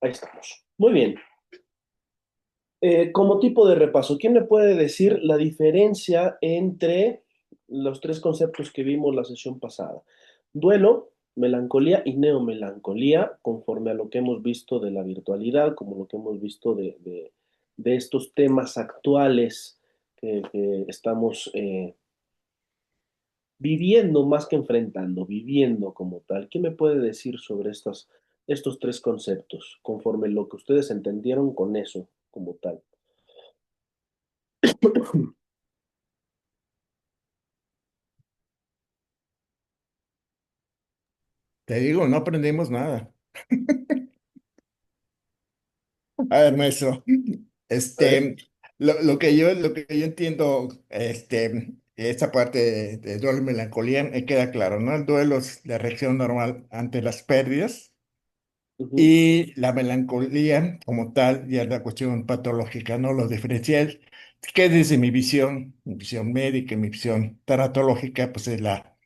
Ahí estamos. Muy bien. Como tipo de repaso, ¿quién me puede decir la diferencia entre los tres conceptos que vimos la sesión pasada? Duelo, melancolía y neomelancolía, conforme a lo que hemos visto de la virtualidad, como lo que hemos visto de estos temas actuales que estamos viviendo más que enfrentando, viviendo como tal. ¿Qué me puede decir sobre estos tres conceptos, conforme lo que ustedes entendieron con eso como tal? Te digo, no aprendimos nada. A ver, maestro, A ver. este, lo que yo entiendo, esta parte de duelo y melancolía, me queda claro, ¿no? El duelo es la reacción normal ante las pérdidas Ujú, y la melancolía como tal ya es la cuestión patológica, ¿no? Lo diferencial, que desde mi visión médica, mi visión tanatológica, pues es la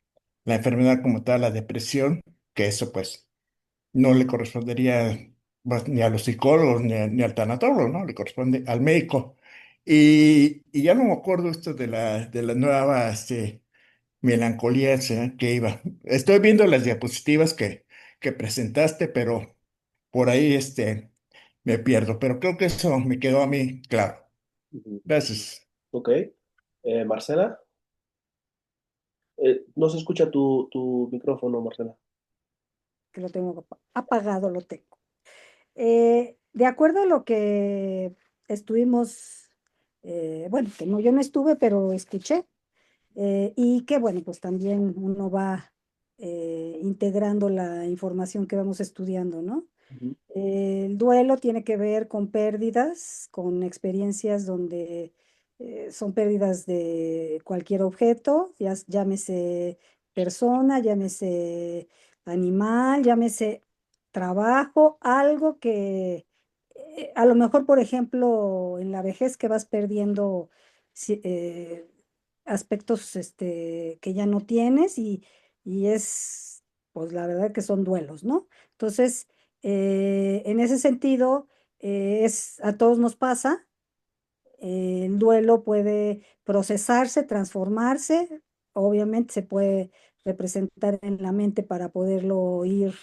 enfermedad como tal, la depresión, que eso pues no le correspondería pues, ni a los psicólogos ni al tanatólogo, ¿no? Le corresponde al médico. Y ya no me acuerdo esto de la nueva melancolía que iba. Estoy viendo las diapositivas que presentaste, pero por ahí me pierdo. Pero creo que eso me quedó a mí claro. ujú. Gracias. Ok. Marcela, no se escucha tu micrófono, Marcela. Que lo tengo apagado, lo tengo. De acuerdo a lo que estuvimos, bueno, que no, yo no estuve, pero escuché, y que bueno, pues también uno va integrando la información que vamos estudiando, ¿no? Ujú, El duelo tiene que ver con pérdidas, con experiencias donde son pérdidas de cualquier objeto, llámese persona, llámese animal, llámese trabajo, algo que a lo mejor, por ejemplo, en la vejez que vas perdiendo si- aspectos que ya no tienes y es, pues la verdad que son duelos, ¿no? Entonces, en ese sentido, a todos nos pasa. El duelo puede procesarse, transformarse. Obviamente se puede representar en la mente para poderlo ir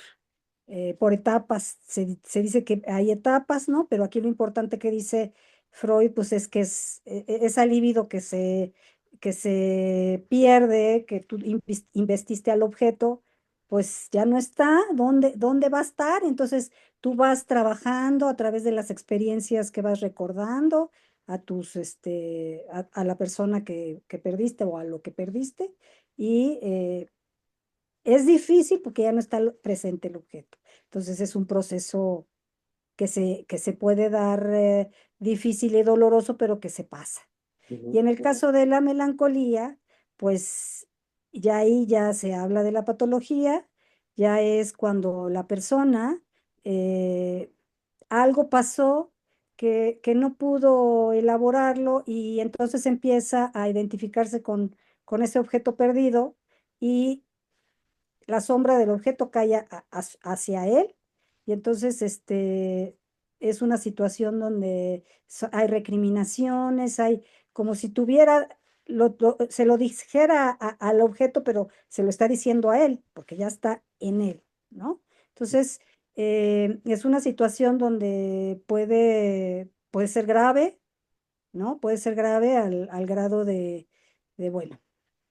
por etapas. Se dice que hay etapas, ¿no? Pero aquí lo importante que dice Freud, pues es que es esa libido que se pierde, que tú investiste al objeto, pues ya no está. ¿Dónde va a estar? Entonces tú vas trabajando a través de las experiencias que vas recordando a la persona que perdiste o a lo que perdiste, y es difícil porque ya no está presente el objeto. Entonces es un proceso que se puede dar difícil y doloroso, pero que se pasa. Y ujú. en el caso de la melancolía, pues ya ahí ya se habla de la patología, ya es cuando la persona, eh, algo pasó que no pudo elaborarlo y entonces empieza a identificarse con ese objeto perdido y la sombra del objeto cae hacia él y entonces es una situación donde hay recriminaciones, hay como si tuviera, se lo dijera al objeto, pero se lo está diciendo a él, porque ya está en él, ¿no? Entonces, es una situación donde puede ser grave, ¿no? Puede ser grave al grado bueno,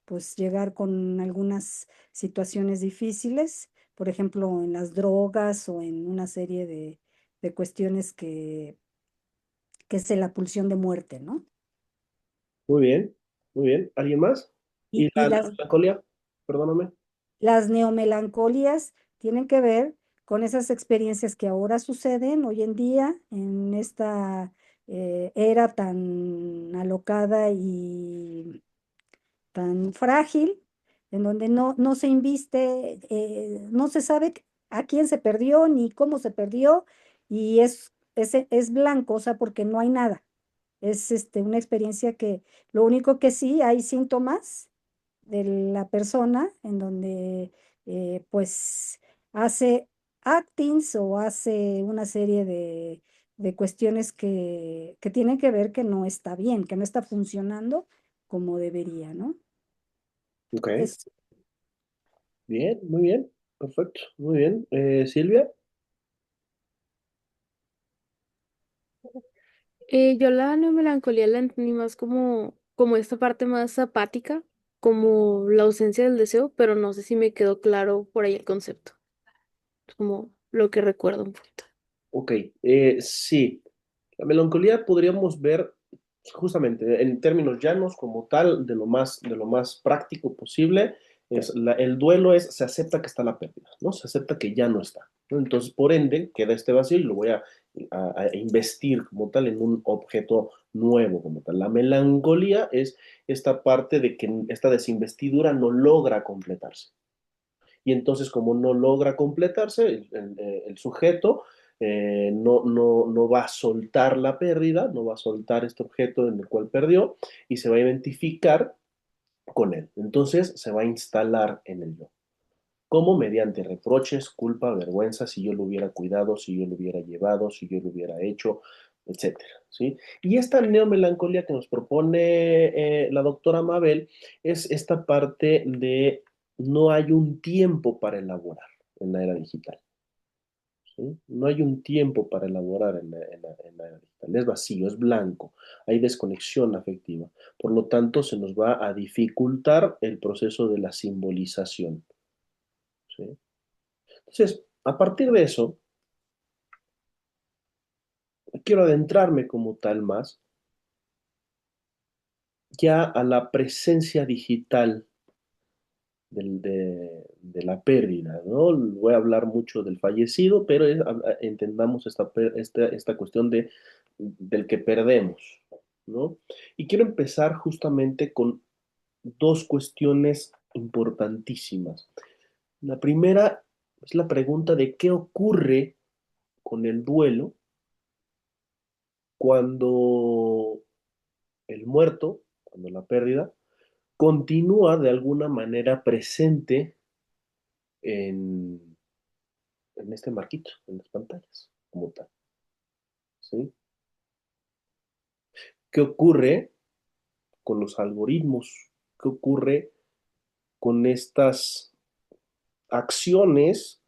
pues llegar con algunas situaciones difíciles, por ejemplo, en las drogas o en una serie de cuestiones que es la pulsión de muerte, ¿no? Muy bien, muy bien. ¿Alguien más? ¿Y Y la las, melancolía? Perdóname. las neomelancolias tienen que ver con esas experiencias que ahora suceden hoy en día en esta era tan alocada y tan frágil, en donde no se inviste, no se sabe a quién se perdió ni cómo se perdió, y es blanco, o sea, porque no hay nada. Es una experiencia que lo único que sí hay síntomas de la persona en donde pues hace actings o hace una serie de cuestiones que tienen que ver que no está bien, que no está funcionando como debería, ¿no? Ok, Es, bien, muy bien, perfecto, muy bien. Silvia, Yo la neomelancolía la entendí más como esta parte más apática, como la ausencia del deseo, pero no sé si me quedó claro por ahí el concepto. Es como lo que recuerdo un poquito. ok, sí, la melancolía podríamos ver justamente en términos llanos como tal, de lo más práctico posible, el duelo es, se acepta que está la pérdida, ¿no? Se acepta que ya no está, ¿no? Entonces, por ende, queda este vacío y lo voy a investir como tal en un objeto nuevo como tal. La melancolía es esta parte de que esta desinvestidura no logra completarse. Y entonces, como no logra completarse, el sujeto no va a soltar la pérdida, no va a soltar este objeto en el cual perdió y se va a identificar con él. Entonces, se va a instalar en el yo. ¿Cómo? Mediante reproches, culpa, vergüenza, si yo lo hubiera cuidado, si yo lo hubiera llevado, si yo lo hubiera hecho, etcétera, ¿sí? Y esta neomelancolía que nos propone la doctora Mabel es esta parte de no hay un tiempo para elaborar en la era digital, ¿sí? No hay un tiempo para elaborar en la era digital. Es vacío, es blanco, hay desconexión afectiva. Por lo tanto, se nos va a dificultar el proceso de la simbolización, ¿sí? Entonces, a partir de eso, quiero adentrarme como tal más ya a la presencia digital de la pérdida, ¿no? Voy a hablar mucho del fallecido, pero entendamos esta cuestión del que perdemos, ¿no? Y quiero empezar justamente con dos cuestiones importantísimas. La primera es la pregunta de qué ocurre con el duelo cuando el muerto, cuando la pérdida, continúa de alguna manera presente en, en este marquito, en las pantallas, como tal, ¿sí? ¿Qué ocurre con los algoritmos? ¿Qué ocurre con estas acciones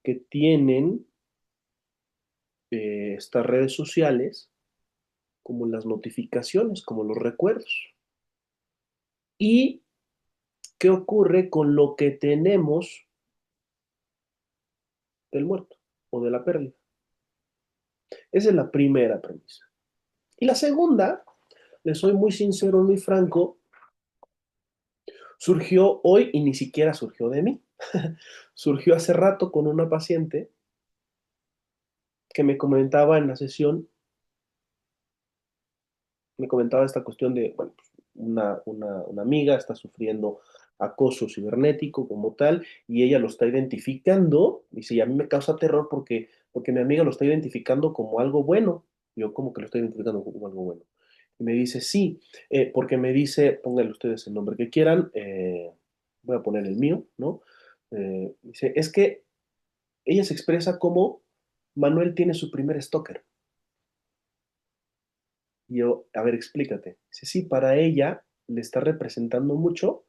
que tienen estas redes sociales, como las notificaciones, como los recuerdos? ¿Y qué ocurre con lo que tenemos del muerto o de la pérdida? Esa es la primera premisa. Y la segunda, le soy muy sincero, muy franco, surgió hoy y ni siquiera surgió de mí. Surgió hace rato con una paciente que me comentaba en la sesión, me comentaba esta cuestión de, bueno, pues, una amiga está sufriendo acoso cibernético como tal y ella lo está identificando, dice, y a mí me causa terror porque mi amiga lo está identificando como algo bueno. Yo como que lo estoy identificando como algo bueno. Y me dice, sí, porque me dice, pónganle ustedes el nombre que quieran, voy a poner el mío, ¿no? Dice, es que ella se expresa como Manuel tiene su primer stalker. Y yo, a ver, explícate. Dice, sí, para ella le está representando mucho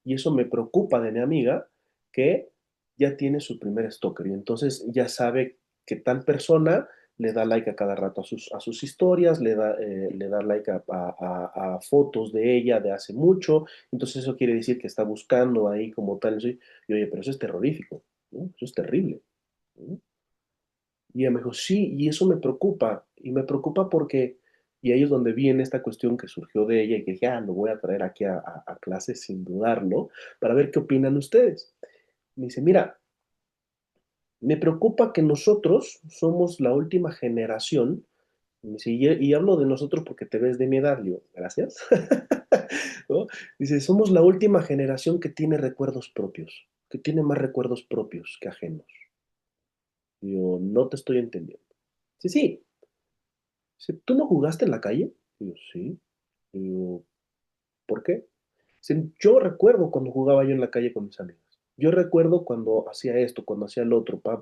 y eso me preocupa de mi amiga que ya tiene su primer stalker y entonces ya sabe que tal persona le da like a cada rato a sus historias, le da like a fotos de ella de hace mucho, entonces eso quiere decir que está buscando ahí como tal, ¿sí? Y oye, pero eso es terrorífico, ¿no? Eso es terrible, ¿no? Y ella me dijo, sí, y eso me preocupa, y me preocupa porque, y ahí es donde viene esta cuestión que surgió de ella y que dije, ah, lo voy a traer aquí a clase sin dudarlo, para ver qué opinan ustedes. Me dice, mira, me preocupa que nosotros somos la última generación, y, me dice, y hablo de nosotros porque te ves de mi edad, le digo, gracias. ¿No? Dice, somos la última generación que tiene recuerdos propios, que tiene más recuerdos propios que ajenos. Yo no te estoy entendiendo. Sí, sí. Dice, ¿tú no jugaste en la calle? Y yo, sí. Y yo, ¿por qué? Dice, yo recuerdo cuando jugaba yo en la calle con mis amigos. Yo recuerdo cuando hacía esto, cuando hacía el otro, pa.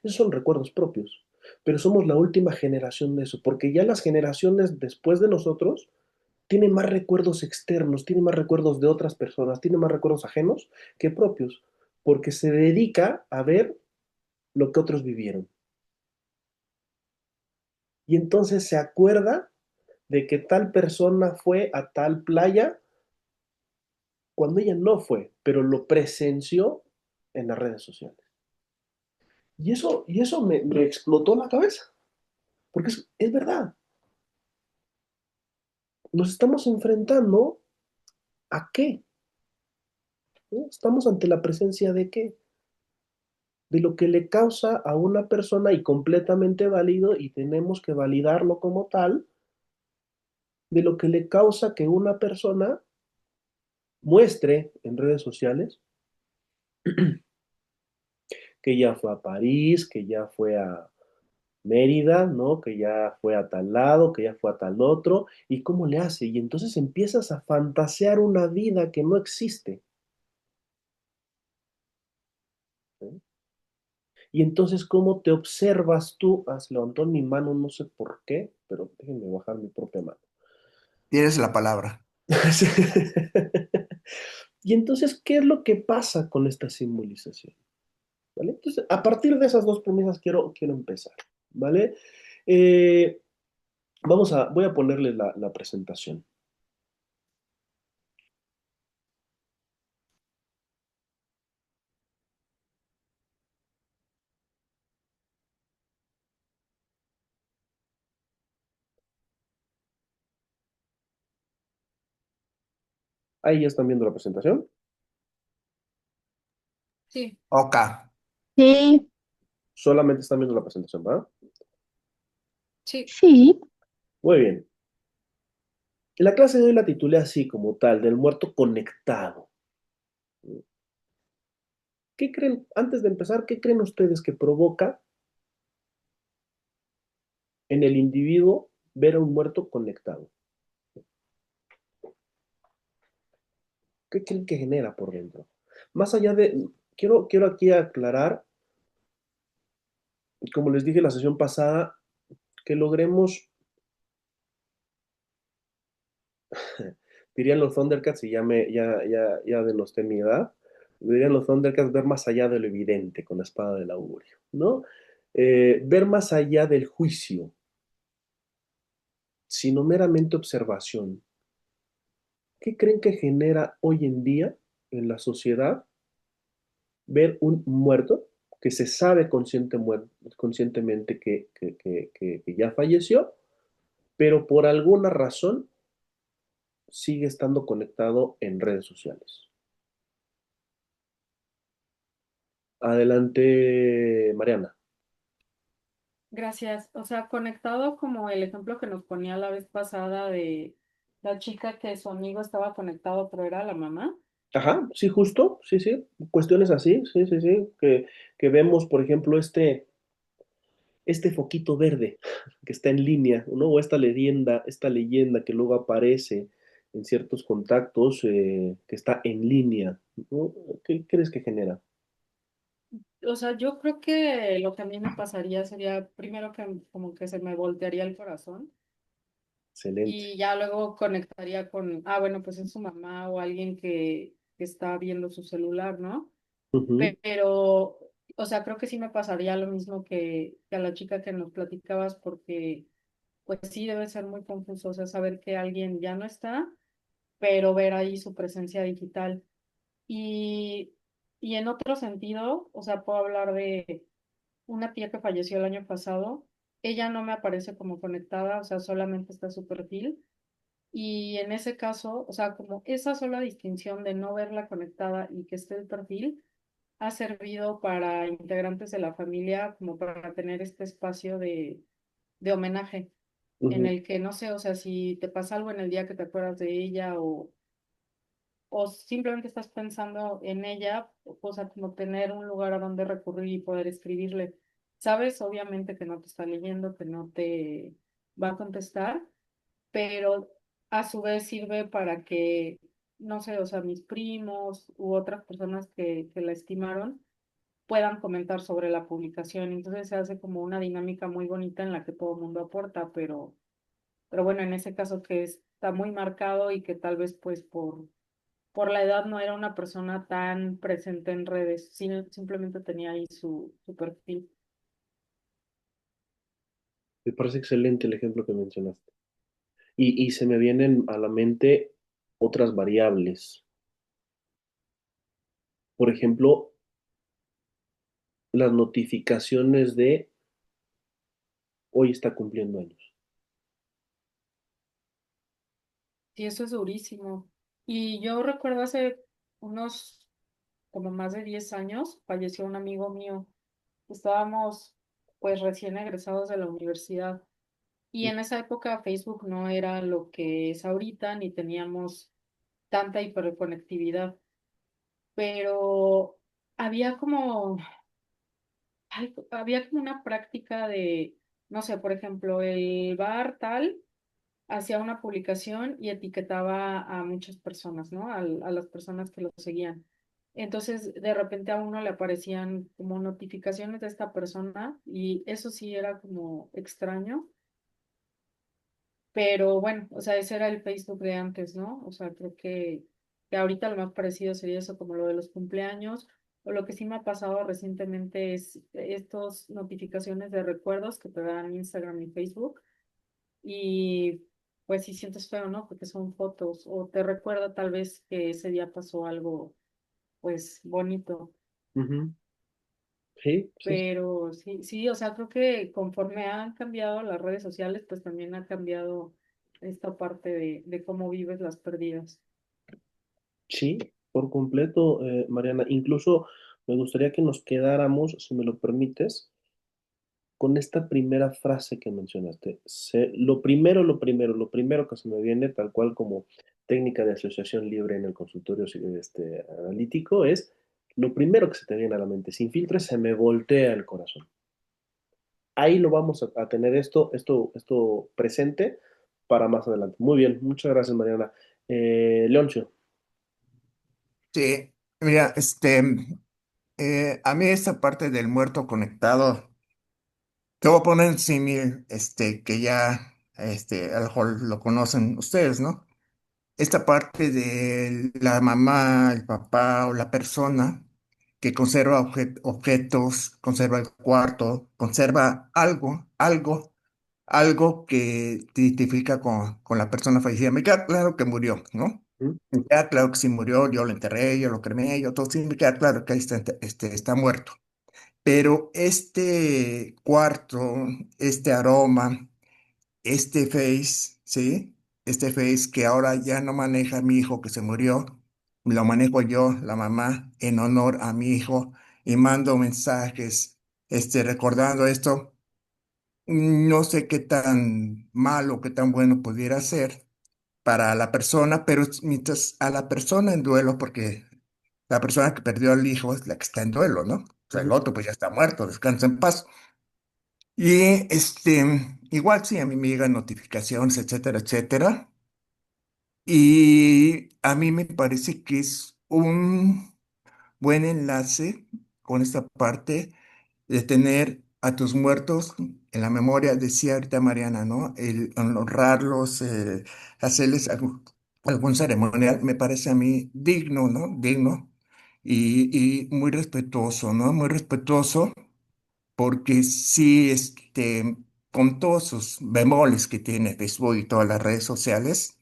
Esos son recuerdos propios. Pero somos la última generación de eso, porque ya las generaciones después de nosotros tienen más recuerdos externos, tienen más recuerdos de otras personas, tienen más recuerdos ajenos que propios, porque se dedica a ver lo que otros vivieron. Y entonces se acuerda de que tal persona fue a tal playa cuando ella no fue, pero lo presenció en las redes sociales. Y eso me explotó la cabeza, porque es verdad. Nos estamos enfrentando a qué, ¿no? Estamos ante la presencia de qué, de lo que le causa a una persona y completamente válido y tenemos que validarlo como tal, de lo que le causa que una persona muestre en redes sociales que ya fue a París, que ya fue a Mérida, ¿no? Que ya fue a tal lado, que ya fue a tal otro, y cómo le hace. Y entonces empiezas a fantasear una vida que no existe, ¿no? Y entonces, ¿cómo te observas tú? Ah, se levantó mi mano, no sé por qué, pero déjenme bajar mi propia mano. Tienes la palabra. Y entonces, ¿qué es lo que pasa con esta simbolización? ¿Vale? Entonces, a partir de esas dos premisas quiero empezar, ¿vale? Eh, voy a ponerle la presentación. Ahí ya están viendo la presentación. Sí. Ok. Sí, Solamente están viendo la presentación, ¿verdad? Sí. sí. Muy bien. La clase de hoy la titulé así como tal, del muerto conectado. ¿Qué creen, antes de empezar, qué creen ustedes que provoca en el individuo ver a un muerto conectado? ¿Qué creen que genera por dentro? Más allá de, quiero aquí aclarar, como les dije la sesión pasada, que logremos, dirían los Thundercats, y ya denosté mi edad, dirían los Thundercats ver más allá de lo evidente con la espada del augurio, ¿no? Ver más allá del juicio, sino meramente observación. ¿Qué creen que genera hoy en día en la sociedad ver un muerto que se sabe conscientemente que ya falleció, pero por alguna razón sigue estando conectado en redes sociales? Adelante, Mariana. Gracias. O sea, conectado como el ejemplo que nos ponía la vez pasada de la chica que su amigo estaba conectado, pero era la mamá. Ajá, sí, justo, sí, sí, cuestiones así, sí, sí, sí, que vemos, por ejemplo, este foquito verde que está en línea, ¿no? O esta leyenda que luego aparece en ciertos contactos, que está en línea, ¿no? ¿Qué crees que genera? O sea, yo creo que lo que a mí me pasaría sería primero que como que se me voltearía el corazón Excelente. y ya luego conectaría con, ah, bueno, pues es su mamá o alguien que está viendo su celular, ¿no? Ujú, Pero, o sea, creo que sí me pasaría lo mismo que a la chica que nos platicabas porque pues sí debe ser muy confuso, o sea, saber que alguien ya no está, pero ver ahí su presencia digital. Y, y en otro sentido, o sea, puedo hablar de una tía que falleció el año pasado. Ella no me aparece como conectada, o sea, solamente está su perfil. Y en ese caso, o sea, como esa sola distinción de no verla conectada y que esté el perfil, ha servido para integrantes de la familia como para tener este espacio de homenaje en ujú, el que, no sé, o sea, si te pasa algo en el día que te acuerdas de ella o simplemente estás pensando en ella, o sea, como tener un lugar a donde recurrir y poder escribirle. Sabes, obviamente que no te está leyendo, que no te va a contestar, pero a su vez sirve para que no sé, o sea, mis primos u otras personas que la estimaron puedan comentar sobre la publicación. Entonces se hace como una dinámica muy bonita en la que todo el mundo aporta, pero bueno, en ese caso que está muy marcado y que tal vez pues por la edad no era una persona tan presente en redes, simplemente tenía ahí su perfil. Me parece excelente el ejemplo que mencionaste. Y se me vienen a la mente otras variables. Por ejemplo, las notificaciones de hoy está cumpliendo años. Sí, eso es durísimo. Y yo recuerdo hace unos como más de 10 años, falleció un amigo mío. Estábamos pues recién egresados de la universidad y en esa época Facebook no era lo que es ahorita, ni teníamos tanta hiperconectividad, pero había como, había como una práctica de, no sé, por ejemplo, el bar tal hacía una publicación y etiquetaba a muchas personas, ¿no? A las personas que lo seguían. Entonces, de repente a uno le aparecían como notificaciones de esta persona y eso sí era como extraño, pero bueno, o sea, ese era el Facebook de antes, ¿no? O sea, creo que ahorita lo más parecido sería eso, como lo de los cumpleaños, o lo que sí me ha pasado recientemente es estas notificaciones de recuerdos que te dan Instagram y Facebook y pues sí sientes feo, ¿no? Porque son fotos o te recuerda tal vez que ese día pasó algo pues bonito, Ujú. Sí, sí, sí. pero sí, sí, o sea, creo que conforme han cambiado las redes sociales, pues también ha cambiado esta parte de cómo vives las pérdidas. Sí, por completo, Mariana. Incluso me gustaría que nos quedáramos, si me lo permites, con esta primera frase que mencionaste. Lo primero que se me viene, tal cual como técnica de asociación libre en el consultorio analítico, es lo primero que se te viene a la mente. Sin filtros se me voltea el corazón. Ahí lo vamos a tener esto presente para más adelante. Muy bien, muchas gracias, Mariana. Leoncio. Sí, mira, a mí esta parte del muerto conectado, te voy a poner en símil, que ya, a lo mejor lo conocen ustedes, ¿no? Esta parte de la mamá, el papá o la persona que conserva objetos, conserva el cuarto, conserva algo que te identifica con la persona fallecida. Me queda claro que murió, ¿no? ¿Mm? Me queda claro que sí murió, yo lo enterré, yo lo cremé, yo todo, sí, me queda claro que ahí está, está muerto. Pero este cuarto, este aroma, este Face, ¿sí? Este Face que ahora ya no maneja mi hijo que se murió, lo manejo yo, la mamá, en honor a mi hijo, y mando mensajes, recordando esto. No sé qué tan malo, qué tan bueno pudiera ser para la persona, pero mientras a la persona en duelo, porque la persona que perdió al hijo es la que está en duelo, ¿no? O sea, el Ujú. otro pues ya está muerto, descansa en paz. Y igual sí, a mí me llegan notificaciones, etcétera, etcétera. Y a mí me parece que es un buen enlace con esta parte de tener a tus muertos en la memoria, decía ahorita Mariana, ¿no? El honrarlos, hacerles algún ceremonial, me parece a mí digno, ¿no? Digno y muy respetuoso, ¿no? Muy respetuoso porque sí, con todos sus bemoles que tiene Facebook y todas las redes sociales,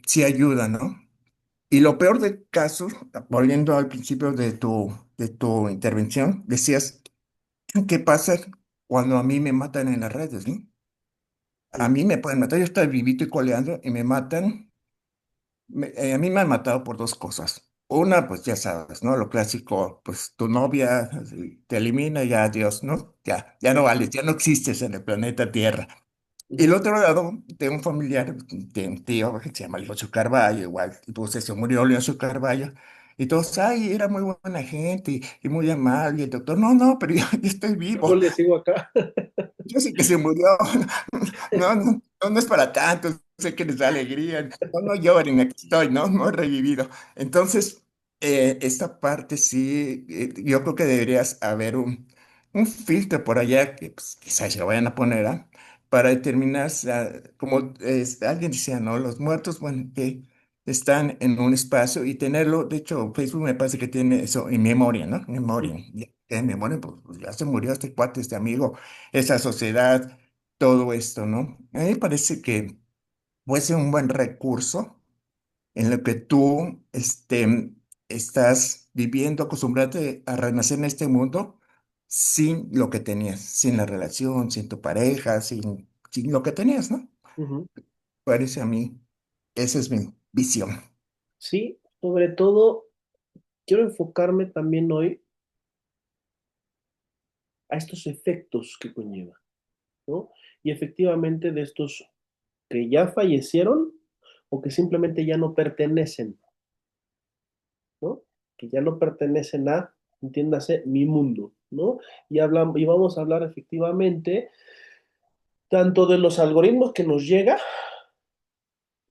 sí ayuda, ¿no? Y lo peor del caso, volviendo al principio de tu intervención, decías, ¿qué pasa cuando a mí me matan en las redes, ¿no? A Sí. mí me pueden matar, yo estoy vivito y coleando y me matan. A mí me han matado por dos cosas. Una, pues ya sabes, ¿no? Lo clásico, pues tu novia te elimina y ya adiós, ¿no? Ya no vales, ya no existes en el planeta Tierra. Y el Ujú. otro lado, de un familiar, de un tío que se llama Leoncio Carballo, igual, y pues se murió Leoncio Carballo. Y todos, ay, era muy buena gente y muy amable. Y el doctor, no, no, pero yo estoy Yo vivo. le sigo acá. Yo sé que se murió. No, no, no, no es para tanto. sé que les da alegría. No, no lloren, aquí estoy, ¿no? No he revivido. Entonces, esta parte sí, yo creo que deberías haber un filtro por allá que pues, quizás se lo vayan a poner, ¿ah? Para determinar, como alguien decía, ¿no? Los muertos, bueno, que están en un espacio y tenerlo, de hecho, Facebook me parece que tiene eso en memoria, ¿no? Memoria. En memoria, pues ya se murió este cuate, este amigo, esa sociedad, todo esto, ¿no? A mí me parece que puede ser un buen recurso en lo que tú estás viviendo, acostumbrarte a renacer en este mundo sin lo que tenías, sin la relación, sin tu pareja, sin lo que tenías, ¿no? Ujú. Parece a mí, esa es mi visión. Sí, sobre todo quiero enfocarme también hoy a estos efectos que conlleva, ¿no? Y efectivamente de estos que ya fallecieron o que simplemente ya no pertenecen, ¿no? Que ya no pertenecen a, entiéndase, mi mundo, ¿no? Y vamos a hablar efectivamente tanto de los algoritmos que nos llega,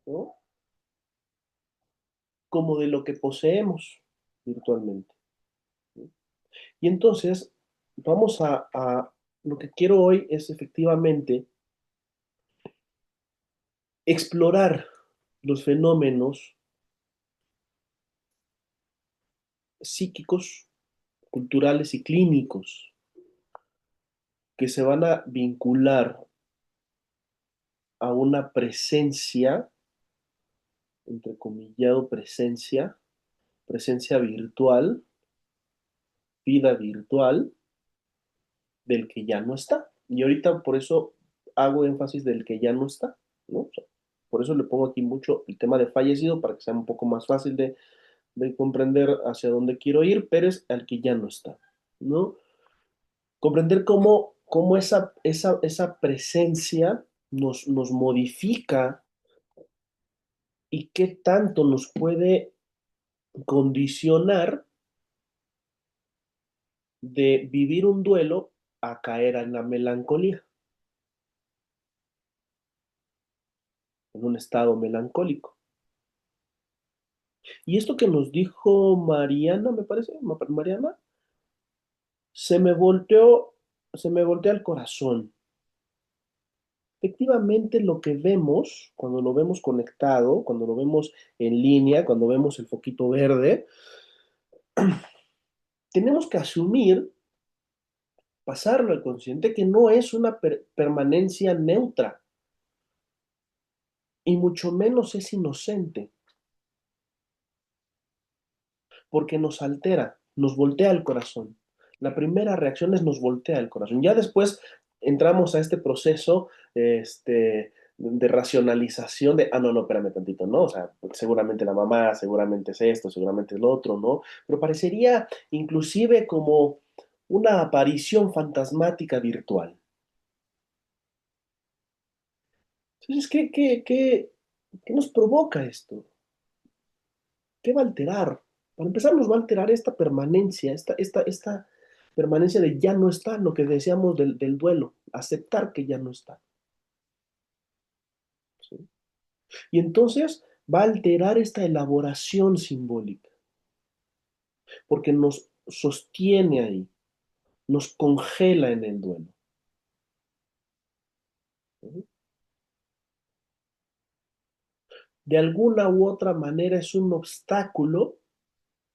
¿no? Como de lo que poseemos virtualmente, ¿no? Y entonces, lo que quiero hoy es efectivamente explorar los fenómenos psíquicos, culturales y clínicos que se van a vincular a una presencia, entrecomillado presencia virtual, vida virtual, del que ya no está. Y ahorita por eso hago énfasis del que ya no está, ¿no? O sea, por eso le pongo aquí mucho el tema de fallecido para que sea un poco más fácil de comprender hacia dónde quiero ir, pero es al que ya no está, ¿no? Comprender cómo esa presencia nos modifica y qué tanto nos puede condicionar de vivir un duelo a caer en la melancolía, en un estado melancólico. Y esto que nos dijo Mariana, me parece, Mariana, se me volteó, se me voltea el corazón. Efectivamente, lo que vemos, cuando lo vemos conectado, cuando lo vemos en línea, cuando vemos el foquito verde, tenemos que asumir, pasarlo al consciente, que no es una permanencia neutra, y mucho menos es inocente, porque nos altera, nos voltea el corazón. La primera reacción es nos voltea el corazón. Ya después entramos a este proceso de racionalización de, no, no, espérame tantito, ¿no? O sea, porque seguramente la mamá, seguramente es esto, seguramente es lo otro, ¿no? Pero parecería inclusive como una aparición fantasmática virtual. Entonces, ¿qué nos provoca esto? ¿Qué va a alterar? Para empezar, nos va a alterar esta permanencia, esta permanencia de ya no está, lo que decíamos del duelo, aceptar que ya no está, ¿sí? Y entonces va a alterar esta elaboración simbólica, porque nos sostiene ahí, nos congela en el duelo, ¿sí? De alguna u otra manera es un obstáculo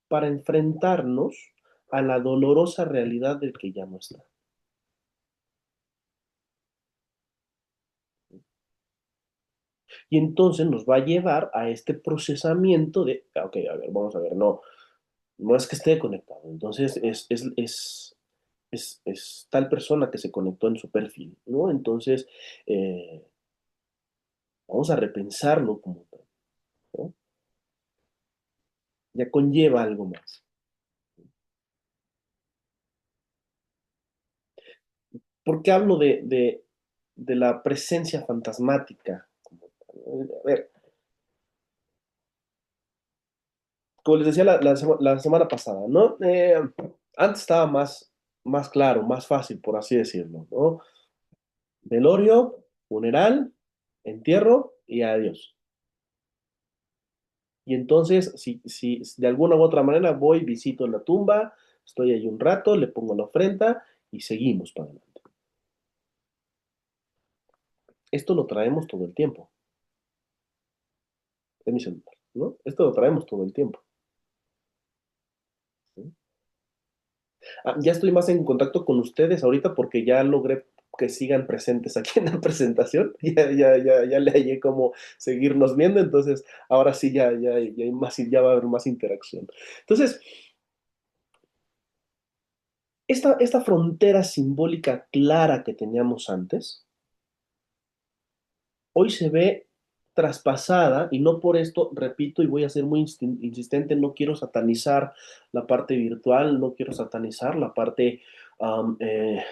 para enfrentarnos a la dolorosa realidad del que ya no está. Y entonces nos va a llevar a este procesamiento de, ok, a ver, vamos a ver, no, no es que esté conectado, entonces es tal persona que se conectó en su perfil, ¿no? Entonces, eh, vamos a repensarlo como tal, ¿no? Ya conlleva algo más. ¿Por qué hablo de la presencia fantasmática? A ver, como les decía la semana pasada, ¿no? Antes estaba más claro, más fácil, por así decirlo, ¿no? Velorio, funeral, entierro, y adiós. Y entonces, si de alguna u otra manera voy, visito la tumba, estoy ahí un rato, le pongo la ofrenda y seguimos para adelante. Esto lo traemos todo el tiempo. Es mi celular, ¿no? Esto lo traemos todo el tiempo. ¿Sí? Ya estoy más en contacto con ustedes ahorita porque ya logré que sigan presentes aquí en la presentación. Ya le hallé cómo seguirnos viendo, entonces ahora sí ya hay más, ya va a haber más interacción. Entonces, esta frontera simbólica clara que teníamos antes, hoy se ve traspasada y no por esto, repito y voy a ser muy insistente, no quiero satanizar la parte virtual, no quiero satanizar la parte am, eh,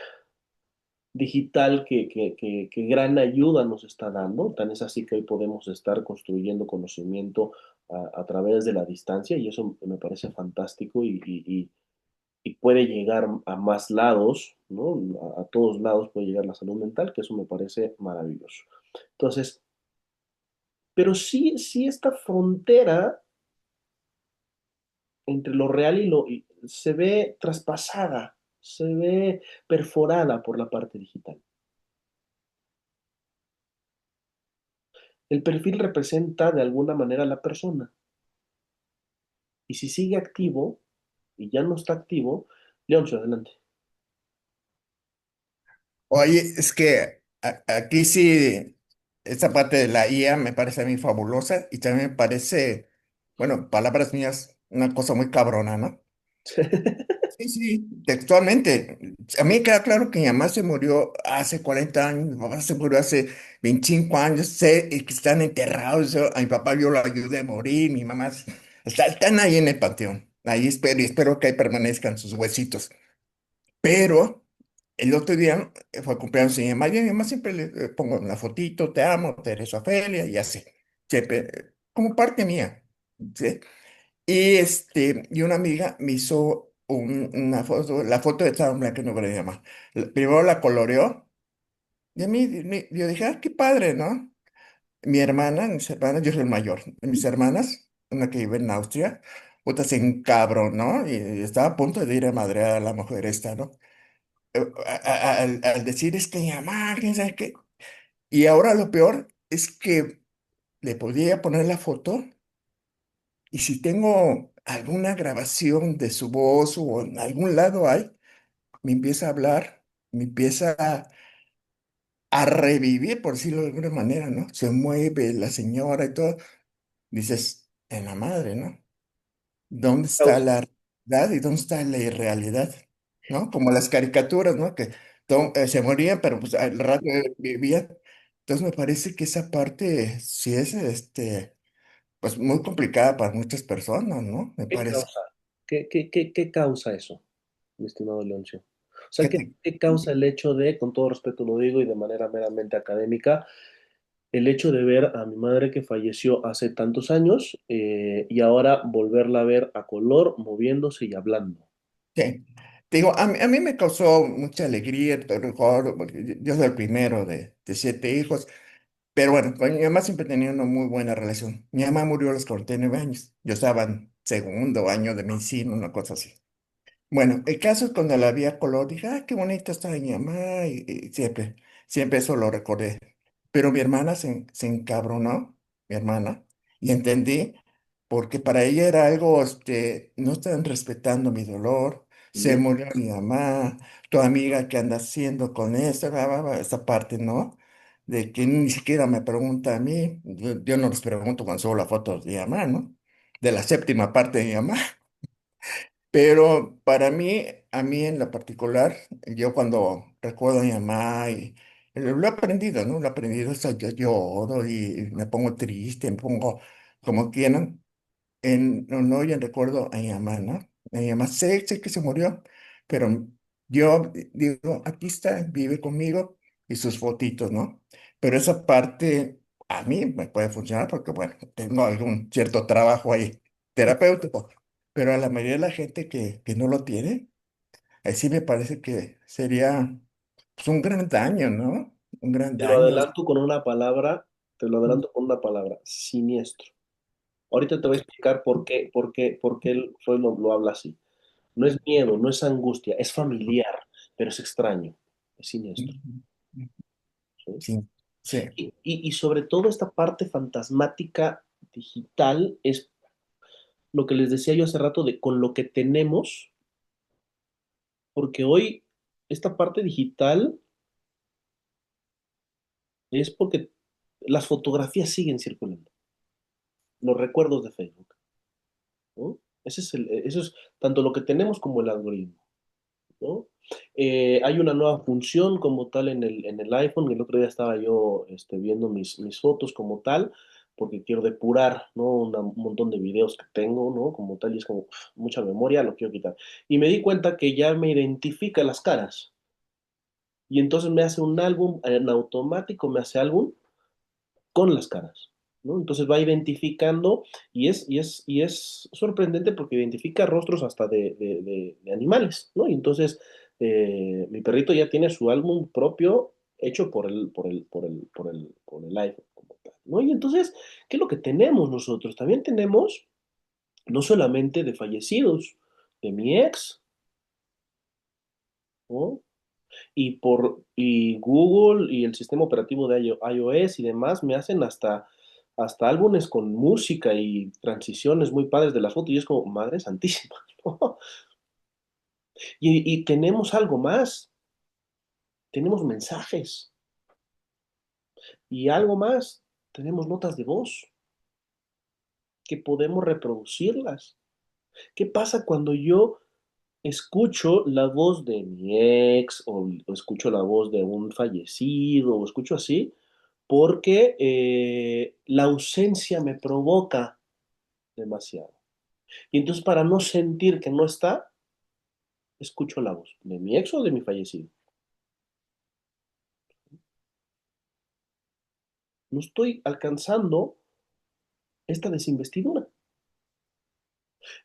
digital que gran ayuda nos está dando. Tan es así que hoy podemos estar construyendo conocimiento a través de la distancia y eso me parece fantástico y puede llegar a más lados, ¿no? A todos lados puede llegar la salud mental, que eso me parece maravilloso. Entonces, pero sí esta frontera entre lo real se ve traspasada, se ve perforada por la parte digital. El perfil representa de alguna manera a la persona. Y si sigue activo y ya no está activo, Leoncio, adelante. Oye, es que aquí sí, esta parte de la IA me parece a mí fabulosa y también me parece, bueno, palabras mías, una cosa muy cabrona, ¿no? Sí, sí, textualmente. A mí me queda claro que mi mamá se murió hace 40 años, mi papá se murió hace 25 años, sé que están enterrados. A mi papá yo lo ayudé a morir, mi mamá están ahí en el panteón. Ahí espero y espero que ahí permanezcan sus huesitos. Pero el otro día fue cumpleaños de mi mamá y a mi mamá siempre le pongo una fotito, te amo, Teresa Ofelia y así. Siempre, como parte mía. ¿Sí? Y una amiga me hizo una foto, la foto estaba en blanco y negro de mi mamá. Primero la coloreó y a mí, yo dije, ah, qué padre, ¿no? Mi hermana, mis hermanas, yo soy el mayor, de mis hermanas, una que vive en Austria, otra se encabronó y estaba a punto de ir a madrear a la mujer esta, ¿no? Al decir es que mi mamá, quién sabe qué. Y ahora lo peor es que le podía poner la foto. Y si tengo alguna grabación de su voz o en algún lado hay, me empieza a hablar, me empieza a revivir, por decirlo de alguna manera, ¿no? Se mueve la señora y todo. Dices, en la madre, ¿no? ¿Dónde está Causa. la realidad y dónde está la irrealidad? ¿No? Como las caricaturas, ¿no? Que se morían, pero pues al rato vivían. Entonces me parece que esa parte sí es, pues muy complicada para muchas personas, ¿no? Me ¿Qué parece. causa? ¿Qué causa eso, mi estimado Leoncio? O sea, que ¿qué, te- qué causa el hecho de, con todo respeto lo digo y de manera meramente académica, el hecho de ver a mi madre que falleció hace tantos años y ahora volverla a ver a color, moviéndose y hablando? Sí. Te digo, a mí me causó mucha alegría, te recuerdo, porque yo soy el primero de 7 hijos, pero bueno, con mi mamá siempre tenía una muy buena relación. Mi mamá murió a los 49 años, yo estaba en segundo año de medicina, una cosa así. Bueno, el caso es cuando la vi a color, dije, ah, qué bonita está mi mamá, y siempre eso lo recordé. Pero mi hermana se encabronó, mi hermana, y entendí, porque para ella era algo, no están respetando mi dolor, se Ujú. murió mi mamá, tu amiga, ¿qué anda haciendo con esto? Esa parte, ¿no? De que ni siquiera me pregunta a mí, yo no les pregunto cuando subo la foto de mi mamá, ¿no? De la séptima parte de mi mamá. Pero para mí, a mí en lo particular, yo cuando recuerdo a mi mamá y lo he aprendido, ¿no? Lo he aprendido, o sea, yo lloro y me pongo triste, me pongo como quieran, en honor y en recuerdo a mi mamá, ¿no? A mi mamá sé que se murió, pero yo digo, aquí está, vive conmigo y sus fotitos, ¿no? Pero esa parte a mí me puede funcionar porque, bueno, tengo algún cierto trabajo ahí terapéutico, pero a la mayoría de la gente que no lo tiene, ahí sí me parece que sería pues, un gran daño, ¿no? Un gran Te lo daño. adelanto con una palabra Te lo adelanto con una palabra, siniestro. Ahorita te voy a explicar por qué Freud lo habla así. No es miedo, no es angustia, es familiar, pero es extraño, es siniestro. ¿Sí? Sí, sí. Y sobre todo esta parte fantasmática digital es lo que les decía yo hace rato de con lo que tenemos, porque hoy esta parte digital es porque las fotografías siguen circulando, los recuerdos de Facebook, ¿no? Eso es tanto lo que tenemos como el algoritmo, ¿no? Hay una nueva función como tal en el iPhone. El otro día estaba yo viendo mis fotos como tal, porque quiero depurar, ¿no? Un montón de videos que tengo, ¿no? Como tal, y es como mucha memoria, lo quiero quitar. Y me di cuenta que ya me identifica las caras. Y entonces me hace un álbum, en automático me hace álbum con las caras, ¿no? Entonces va identificando y es sorprendente porque identifica rostros hasta de animales, ¿no? Y entonces mi perrito ya tiene su álbum propio hecho por el iPhone como tal, ¿no? Y entonces, ¿qué es lo que tenemos nosotros? También tenemos no solamente de fallecidos, de mi ex, ¿no? Y Google y el sistema operativo de iOS y demás me hacen hasta álbumes con música y transiciones muy padres de las fotos y es como, madre santísima, ¿no? Y tenemos algo más, tenemos mensajes y algo más, tenemos notas de voz que podemos reproducirlas. ¿Qué pasa cuando yo escucho la voz de mi ex o escucho la voz de un fallecido o escucho así? Porque la ausencia me provoca demasiado. Y entonces para no sentir que no está, escucho la voz de mi ex o de mi fallecido. No estoy alcanzando esta desinvestidura.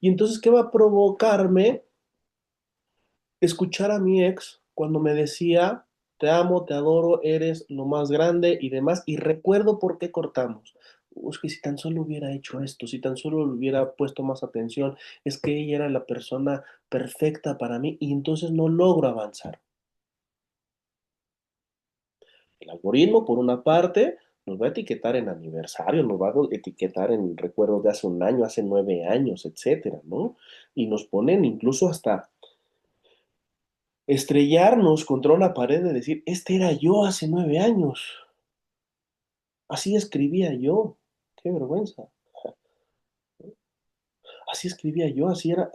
Y entonces, ¿qué va a provocarme escuchar a mi ex cuando me decía, te amo, te adoro, eres lo más grande y demás? Y recuerdo por qué cortamos. Es que si tan solo hubiera hecho esto, si tan solo le hubiera puesto más atención, es que ella era la persona perfecta para mí y entonces no logro avanzar. El algoritmo, por una parte, nos va a etiquetar en aniversario, nos va a etiquetar en recuerdos de hace un año, hace 9 años, etcétera, ¿no? Y nos ponen incluso hasta estrellarnos contra una pared de decir, este era yo hace 9 años, así escribía yo, qué vergüenza, así escribía yo, así era,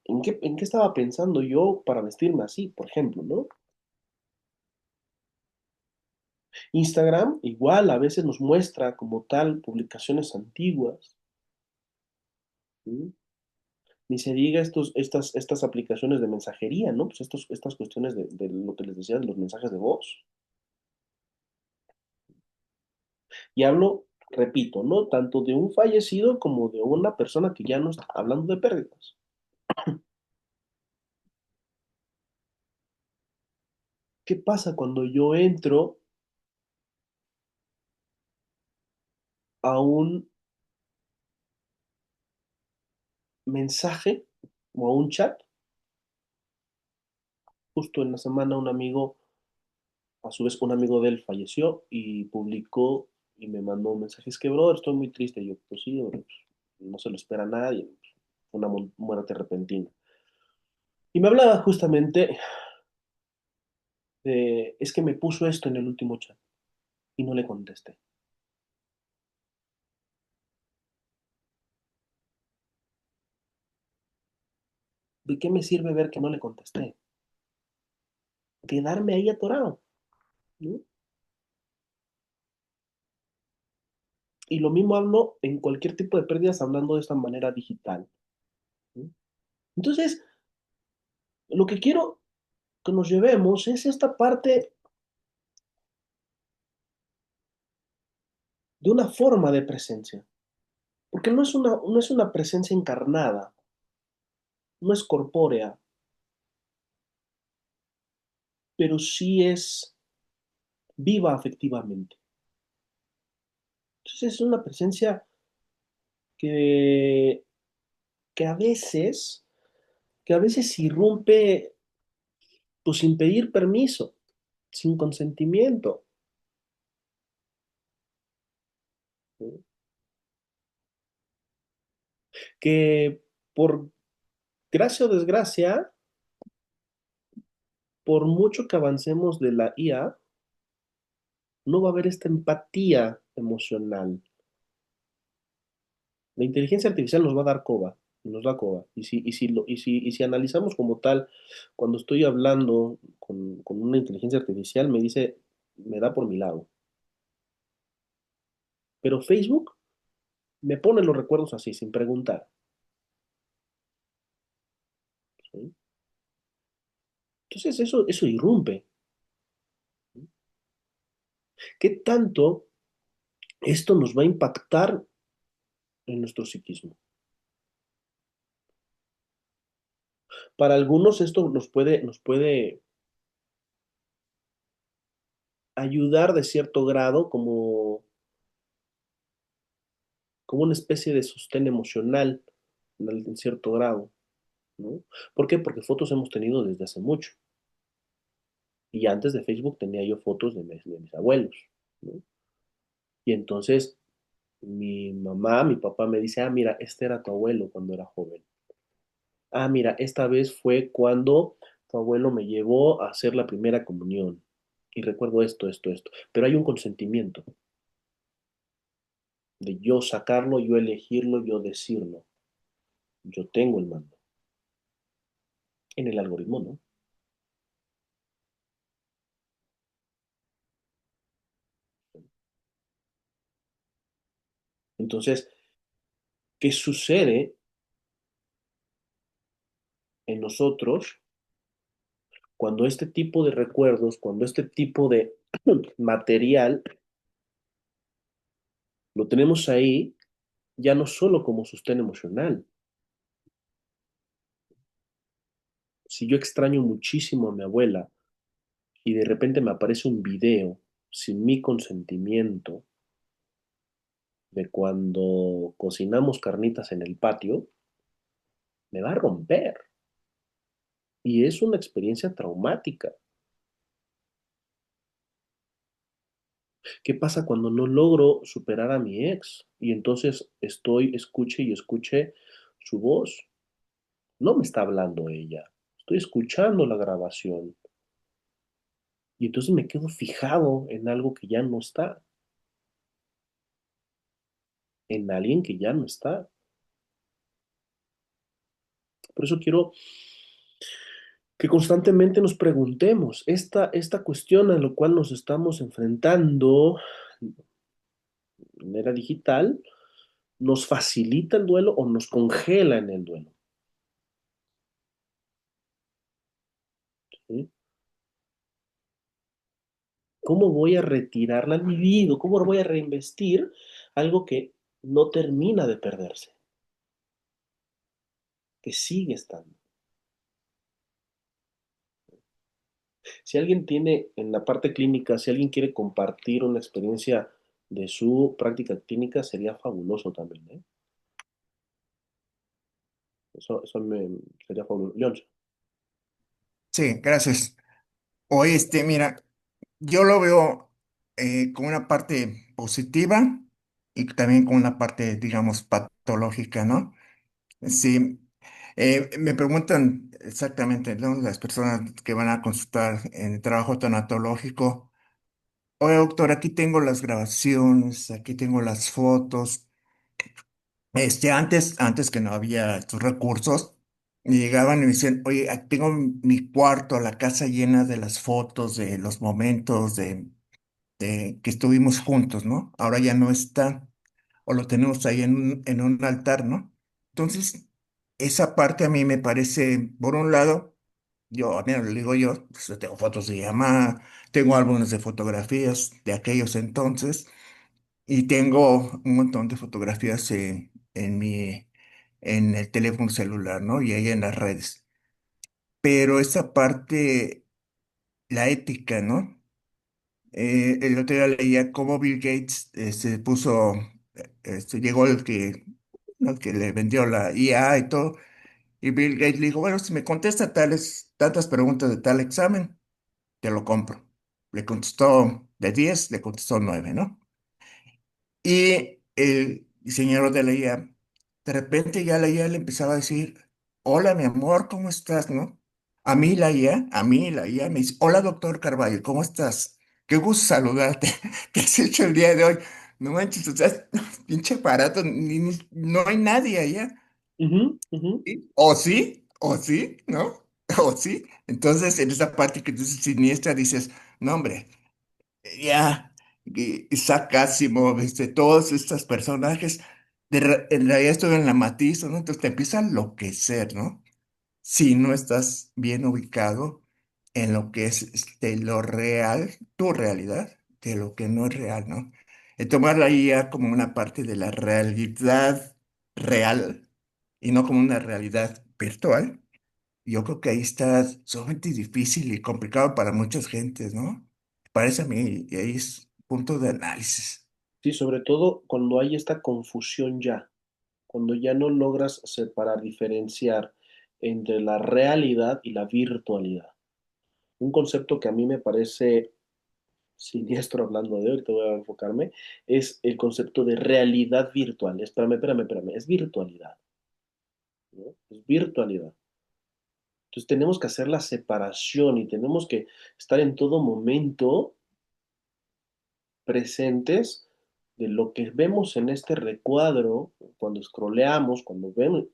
¿en qué estaba pensando yo para vestirme así, por ejemplo, ¿no? Instagram igual a veces nos muestra como tal publicaciones antiguas, ¿sí? Ni se diga estas aplicaciones de mensajería, ¿no? Pues estas cuestiones de lo que les decía, de los mensajes de voz. Y hablo, repito, ¿no? Tanto de un fallecido como de una persona que ya no está hablando de pérdidas. ¿Qué pasa cuando yo entro a un mensaje o a un chat? Justo en la semana un amigo, a su vez un amigo de él falleció y publicó y me mandó un mensaje, es que, brother, estoy muy triste. Y yo, pues sí, bro, pues, no se lo espera a nadie, fue una muerte repentina. Y me hablaba justamente es que me puso esto en el último chat y no le contesté. ¿De qué me sirve ver que no le contesté? Quedarme ahí atorado, ¿no? Y lo mismo hablo en cualquier tipo de pérdidas hablando de esta manera digital, ¿no? Entonces, lo que quiero que nos llevemos es esta parte de una forma de presencia, porque no es una presencia encarnada, no es corpórea, pero sí es viva afectivamente. Entonces es una presencia que, que a veces, que a veces irrumpe pues sin pedir permiso, sin consentimiento, ¿no? Que por gracia o desgracia, por mucho que avancemos de la IA, no va a haber esta empatía emocional. La inteligencia artificial nos va a dar coba, y nos da coba. Y si analizamos como tal, cuando estoy hablando con una inteligencia artificial, me dice, me da por mi lado. Pero Facebook me pone los recuerdos así, sin preguntar. ¿Sí? Entonces eso irrumpe. ¿Qué tanto esto nos va a impactar en nuestro psiquismo? Para algunos esto nos puede ayudar de cierto grado como una especie de sostén emocional en cierto grado, ¿no? ¿Por qué? Porque fotos hemos tenido desde hace mucho. Y antes de Facebook tenía yo fotos de mis abuelos, ¿no? Y entonces mi mamá, mi papá me dice, ah, mira, este era tu abuelo cuando era joven. Ah, mira, esta vez fue cuando tu abuelo me llevó a hacer la primera comunión. Y recuerdo esto, esto, esto. Pero hay un consentimiento de yo sacarlo, yo elegirlo, yo decirlo. Yo tengo el mando en el algoritmo, ¿no? Entonces, ¿qué sucede en nosotros cuando este tipo de recuerdos, cuando este tipo de material lo tenemos ahí, ya no solo como sostén emocional? Si yo extraño muchísimo a mi abuela y de repente me aparece un video sin mi consentimiento de cuando cocinamos carnitas en el patio, me va a romper. Y es una experiencia traumática. ¿Qué pasa cuando no logro superar a mi ex? Y entonces estoy, escuche y escuche su voz. No me está hablando ella. Estoy escuchando la grabación. Y entonces me quedo fijado en algo que ya no está, en alguien que ya no está. Por eso quiero que constantemente nos preguntemos esta cuestión a lo cual nos estamos enfrentando de manera digital, ¿nos facilita el duelo o nos congela en el duelo? ¿Sí? ¿Cómo voy a retirarla al vivido? ¿Cómo voy a reinvestir algo que no termina de perderse, que sigue estando? Si alguien tiene en la parte clínica, si alguien quiere compartir una experiencia de su práctica clínica, sería fabuloso también, ¿eh? Eso sería fabuloso. León. Sí, gracias. Oye, mira, yo lo veo con una parte positiva y también con una parte, digamos, patológica, ¿no? Sí, me preguntan exactamente, ¿no? Las personas que van a consultar en el trabajo tanatológico, oye, doctor, aquí tengo las grabaciones, aquí tengo las fotos. Antes que no había estos recursos, me llegaban y me decían, oye, aquí tengo mi cuarto, la casa llena de las fotos, de los momentos de que estuvimos juntos, ¿no? Ahora ya no está, o lo tenemos ahí en un altar, ¿no? Entonces, esa parte a mí me parece, por un lado, yo, mira, le digo yo, pues, yo tengo fotos de llamada, tengo álbumes de fotografías de aquellos entonces, y tengo un montón de fotografías en el teléfono celular, ¿no? Y ahí en las redes. Pero esa parte, la ética, ¿no? El otro día leía cómo Bill Gates puso, llegó el que le vendió la IA y todo, y Bill Gates le dijo, bueno, si me contesta tantas preguntas de tal examen, te lo compro. Le contestó de 10, le contestó 9, ¿no? Y el diseñador de la IA, de repente ya la IA le empezaba a decir, hola, mi amor, ¿cómo estás, no? A mí la IA me dice, hola, doctor Carvalho, ¿cómo estás? Qué gusto saludarte. ¿Qué has hecho el día de hoy? No manches, o sea, pinche aparato, no hay nadie allá. Ujú, ujú. ¿Sí? O sí, ¿no? O sí. Entonces, en esa parte que tú dices siniestra, dices, no, hombre, ya, Isaac Asimov, todos estos personajes, en realidad estuvieron en la matiz, ¿no? Entonces te empieza a enloquecer, ¿no? Si no estás bien ubicado en lo que es lo real, tu realidad, de lo que no es real, ¿no? El tomar la IA como una parte de la realidad real y no como una realidad virtual, yo creo que ahí está sumamente difícil y complicado para muchas gentes, ¿no? Parece a mí, y ahí es punto de análisis. Sí, sobre todo cuando hay esta confusión ya, cuando ya no logras separar, diferenciar entre la realidad y la virtualidad. Un concepto que a mí me parece siniestro hablando de hoy, te voy a enfocarme, es el concepto de realidad virtual. Espérame, es virtualidad, ¿no? Es virtualidad. Entonces tenemos que hacer la separación y tenemos que estar en todo momento presentes de lo que vemos en este recuadro, cuando scrolleamos, cuando vemos,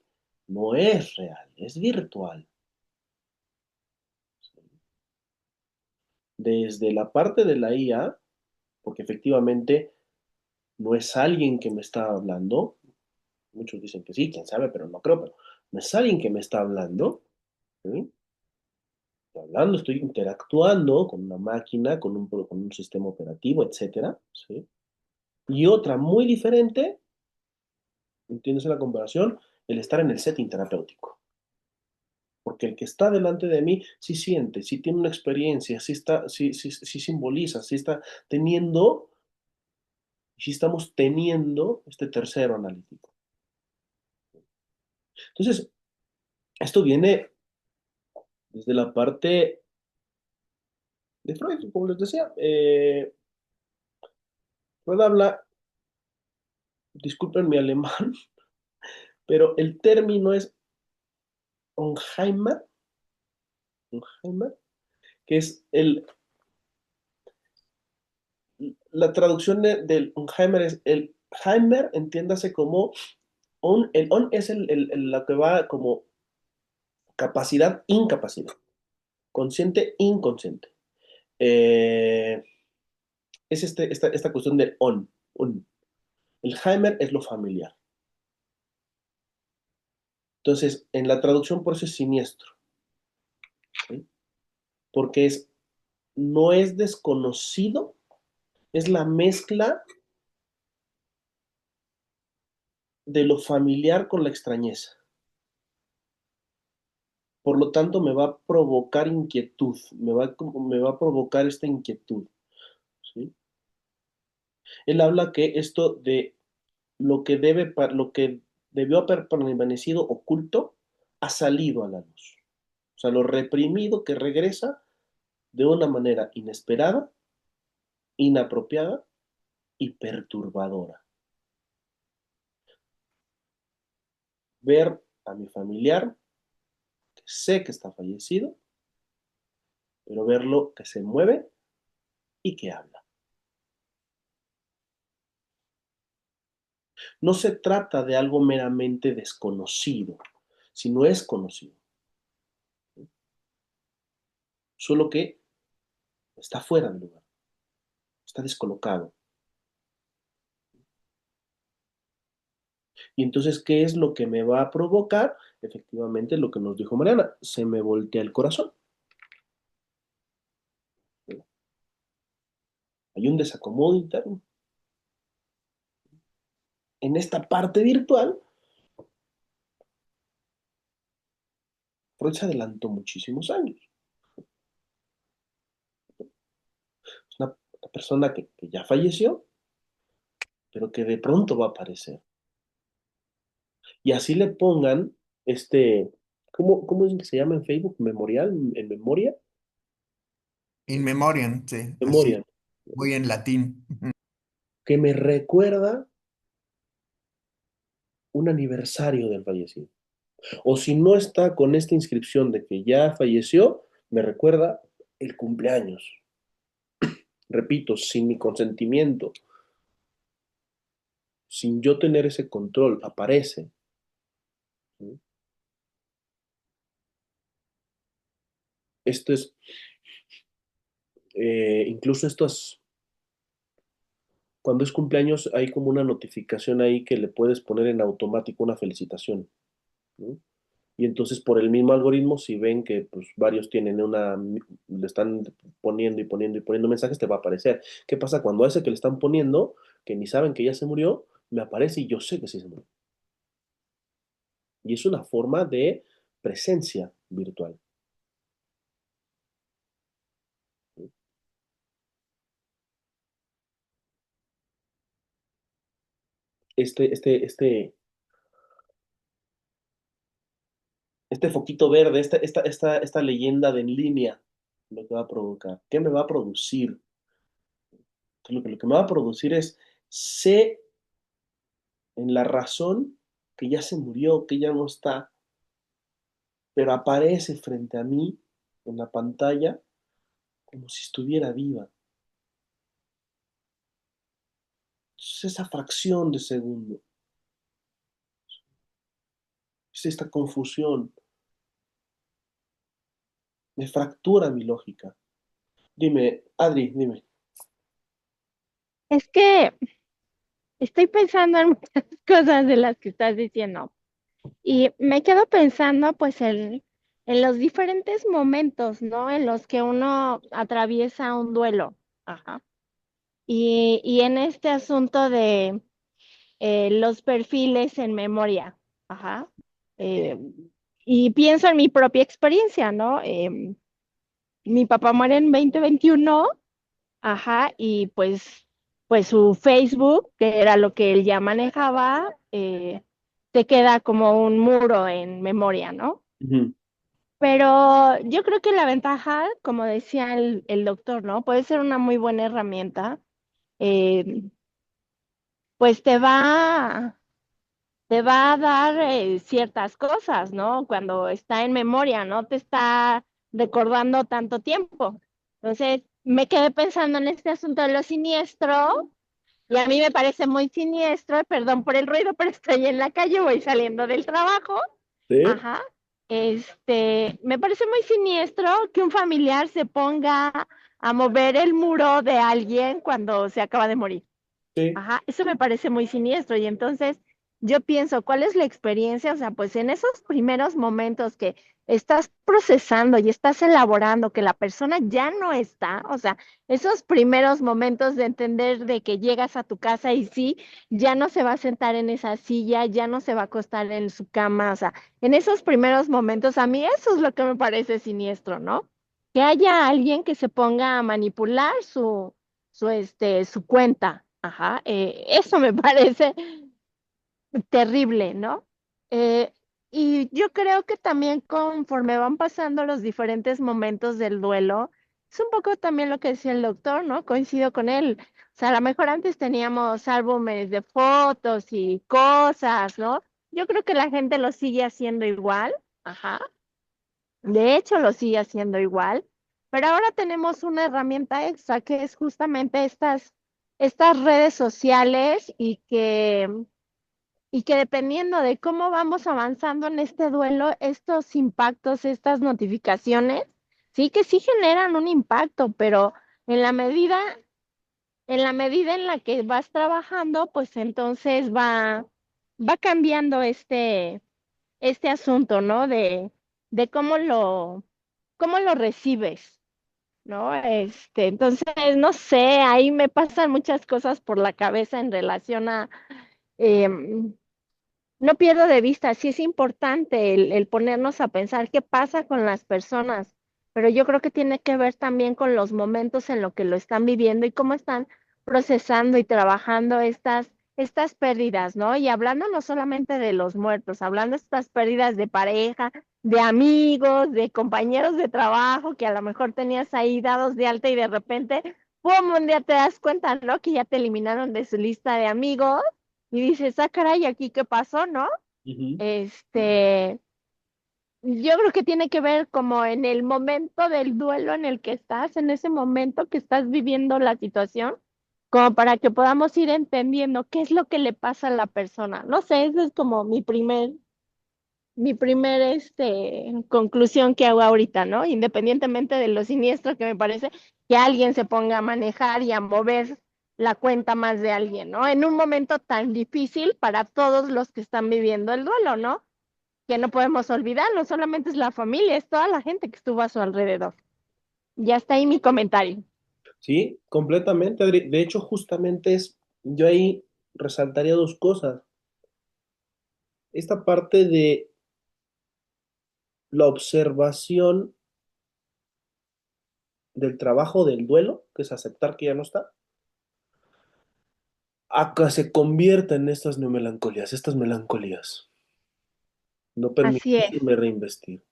no es real, es virtual. Desde la parte de la IA, porque efectivamente no es alguien que me está hablando, muchos dicen que sí, quién sabe, pero no creo, pero no es alguien que me está hablando, ¿sí? Estoy hablando, estoy interactuando con una máquina, con un sistema operativo, etcétera, ¿sí? Y otra muy diferente, ¿entiendes la comparación? El estar en el setting terapéutico. Porque el que está delante de mí sí siente, sí tiene una experiencia, sí simboliza, sí está teniendo, sí estamos teniendo este tercero analítico. Entonces, esto viene desde la parte de Freud, como les decía. Freud habla, disculpen mi alemán, pero el término es Onheimer, Onheimer, que es la traducción del Onheimer es el Heimer, entiéndase como el on es lo que va como capacidad, incapacidad, consciente, inconsciente. Eh, es esta cuestión del on. El Heimer es lo familiar. Entonces, en la traducción por eso es siniestro, ¿sí? Porque no es desconocido, es la mezcla de lo familiar con la extrañeza. Por lo tanto, me va a provocar inquietud, me va a provocar esta inquietud, ¿sí? Él habla que esto de lo que debió haber permanecido oculto ha salido a la luz. O sea, lo reprimido que regresa de una manera inesperada, inapropiada y perturbadora. Ver a mi familiar, que sé que está fallecido, pero verlo que se mueve y que habla. No se trata de algo meramente desconocido, sino es conocido, solo que está fuera del lugar, está descolocado. Y entonces, ¿qué es lo que me va a provocar? Efectivamente, lo que nos dijo Mariana, se me voltea el corazón. Hay un desacomodo interno. En esta parte virtual, Freud se adelantó muchísimos años. Es una persona que ya falleció, pero que de pronto va a aparecer. Y así le pongan este, ¿cómo es que se llama en Facebook? ¿Memorial? ¿En memoria? In memoriam, sí, así, Memoria. muy en latín. Que me recuerda un aniversario del fallecido. O si no está con esta inscripción de que ya falleció, me recuerda el cumpleaños. Repito, sin mi consentimiento, sin yo tener ese control, aparece. ¿Sí? Esto es, incluso estos, cuando es cumpleaños, hay como una notificación ahí que le puedes poner en automático una felicitación. ¿No? Y entonces por el mismo algoritmo, si ven que pues, varios tienen le están poniendo y poniendo y poniendo mensajes, te va a aparecer. ¿Qué pasa cuando a ese que le están poniendo, que ni saben que ya se murió, me aparece y yo sé que sí se murió? Y es una forma de presencia virtual. Este, este, este, este foquito verde, esta leyenda de en línea, lo que va a provocar, ¿qué me va a producir? Lo que me va a producir es, sé en la razón que ya se murió, que ya no está, pero aparece frente a mí en la pantalla como si estuviera viva. Entonces, esa fracción de segundo, es esta confusión, me fractura mi lógica. Dime, Adri, dime. Es que estoy pensando en muchas cosas de las que estás diciendo y me quedo pensando pues en los diferentes momentos, ¿no? En los que uno atraviesa un duelo. Ajá. Y en este asunto de los perfiles en memoria. Ajá. Eh, y pienso en mi propia experiencia, ¿no? Mi papá muere en 2021. Ajá, y pues su Facebook, que era lo que él ya manejaba, te queda como un muro en memoria, ¿no? Ujú. Pero yo creo que la ventaja, como decía el doctor, ¿no? Puede ser una muy buena herramienta, eh, pues te va a dar ciertas cosas, ¿no? Cuando está en memoria, no te está recordando tanto tiempo. Entonces, me quedé pensando en este asunto de lo siniestro. Y a mí me parece muy siniestro, perdón por el ruido, pero estoy en la calle, voy saliendo del trabajo. ¿Sí? Ajá. Me parece muy siniestro que un familiar se ponga a mover el muro de alguien cuando se acaba de morir. Sí. Ajá, eso me parece muy siniestro y entonces yo pienso, ¿cuál es la experiencia? O sea, pues en esos primeros momentos que estás procesando y estás elaborando que la persona ya no está, o sea, esos primeros momentos de entender de que llegas a tu casa y sí, ya no se va a sentar en esa silla, ya no se va a acostar en su cama, o sea, en esos primeros momentos a mí eso es lo que me parece siniestro, ¿no? Que haya alguien que se ponga a manipular su cuenta. Ajá, eso me parece terrible, ¿no? Eh, y yo creo que también conforme van pasando los diferentes momentos del duelo, es un poco también lo que decía el doctor, ¿no? Coincido con él. O sea, a lo mejor antes teníamos álbumes de fotos y cosas, ¿no? Yo creo que la gente lo sigue haciendo igual, ajá. De hecho, lo sigue haciendo igual, pero ahora tenemos una herramienta extra que es justamente estas redes sociales y que dependiendo de cómo vamos avanzando en este duelo, estos impactos, estas notificaciones, sí que sí generan un impacto, pero en la medida, en la medida en la que vas trabajando, pues entonces va cambiando este asunto, ¿no? De cómo lo recibes, ¿no? Entonces, no sé, ahí me pasan muchas cosas por la cabeza en relación a, em, no pierdo de vista, sí es importante el ponernos a pensar qué pasa con las personas pero yo creo que tiene que ver también con los momentos en los que lo están viviendo y cómo están procesando y trabajando estas pérdidas, ¿no? Y hablando no solamente de los muertos, hablando de estas pérdidas de pareja, de amigos, de compañeros de trabajo que a lo mejor tenías ahí dados de alta y de repente, ¡pum! Un día te das cuenta, ¿no? Que ya te eliminaron de su lista de amigos y dices, ah, caray, ¿aquí qué pasó, no? Ujú. Yo creo que tiene que ver como en el momento del duelo en el que estás, en ese momento que estás viviendo la situación, como para que podamos ir entendiendo qué es lo que le pasa a la persona. No sé, esa es como mi primer conclusión que hago ahorita, ¿no? Independientemente de lo siniestro que me parece que alguien se ponga a manejar y a mover la cuenta más de alguien, ¿no? En un momento tan difícil para todos los que están viviendo el duelo, ¿no? Que no podemos olvidar, no solamente es la familia, es toda la gente que estuvo a su alrededor. Ya está ahí mi comentario. Sí, completamente, Adri. De hecho, justamente yo ahí resaltaría dos cosas. Esta parte de la observación del trabajo del duelo, que es aceptar que ya no está, a que se convierta en estas melancolías, no Así es, permitirme reinvestir.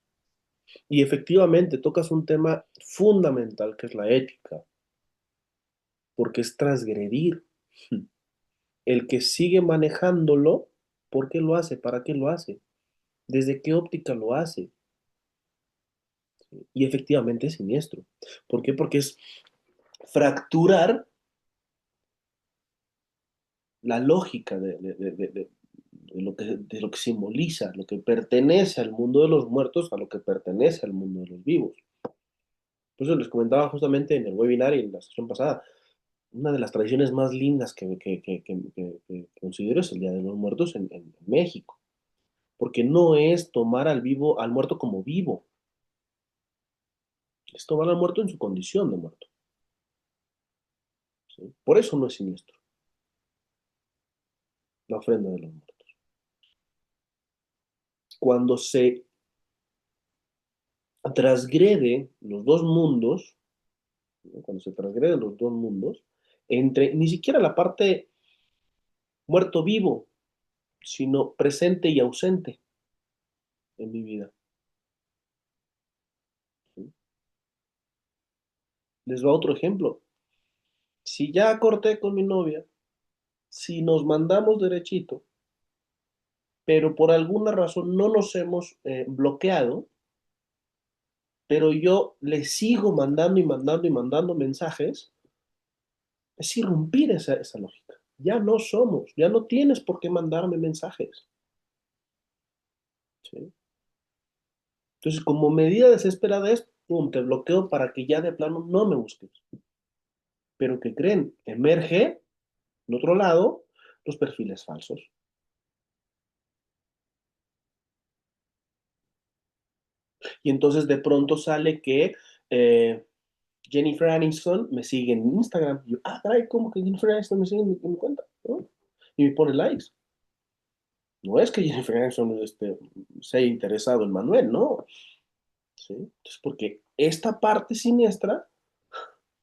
Y efectivamente tocas un tema fundamental que es la ética, porque es transgredir. El que sigue manejándolo, ¿por qué lo hace? ¿Para qué lo hace? ¿Desde qué óptica lo hace? Y efectivamente es siniestro. ¿Por qué? Porque es fracturar la lógica de lo que simboliza, lo que pertenece al mundo de los muertos, a lo que pertenece al mundo de los vivos. Por eso les comentaba justamente en el webinar y en la sesión pasada, una de las tradiciones más lindas que considero es el Día de los Muertos en México, porque no es tomar al muerto como vivo, es tomar al muerto en su condición de muerto. ¿Sí? Por eso no es siniestro, la ofrenda de los muertos. Cuando se transgrede los dos mundos, ¿no? Cuando se transgreden los dos mundos, entre ni siquiera la parte muerto vivo, sino presente y ausente en mi vida. ¿Sí? Les va otro ejemplo. Si ya corté con mi novia, si nos mandamos derechito, pero por alguna razón no nos hemos bloqueado, pero yo le sigo mandando y mandando y mandando mensajes, es irrumpir esa lógica. Ya no somos, ya no tienes por qué mandarme mensajes. ¿Sí? Entonces, como medida desesperada es, pum, te bloqueo para que ya de plano no me busques. Pero ¿qué creen? Emerge, en otro lado, los perfiles falsos. Y entonces de pronto sale que Jennifer Aniston me sigue en Instagram. Y yo, caray, ¿cómo que Jennifer Aniston me sigue en mi cuenta? ¿No? Y me pone likes. No es que Jennifer Aniston se haya interesado en Manuel, no. ¿Sí? Entonces, porque esta parte siniestra,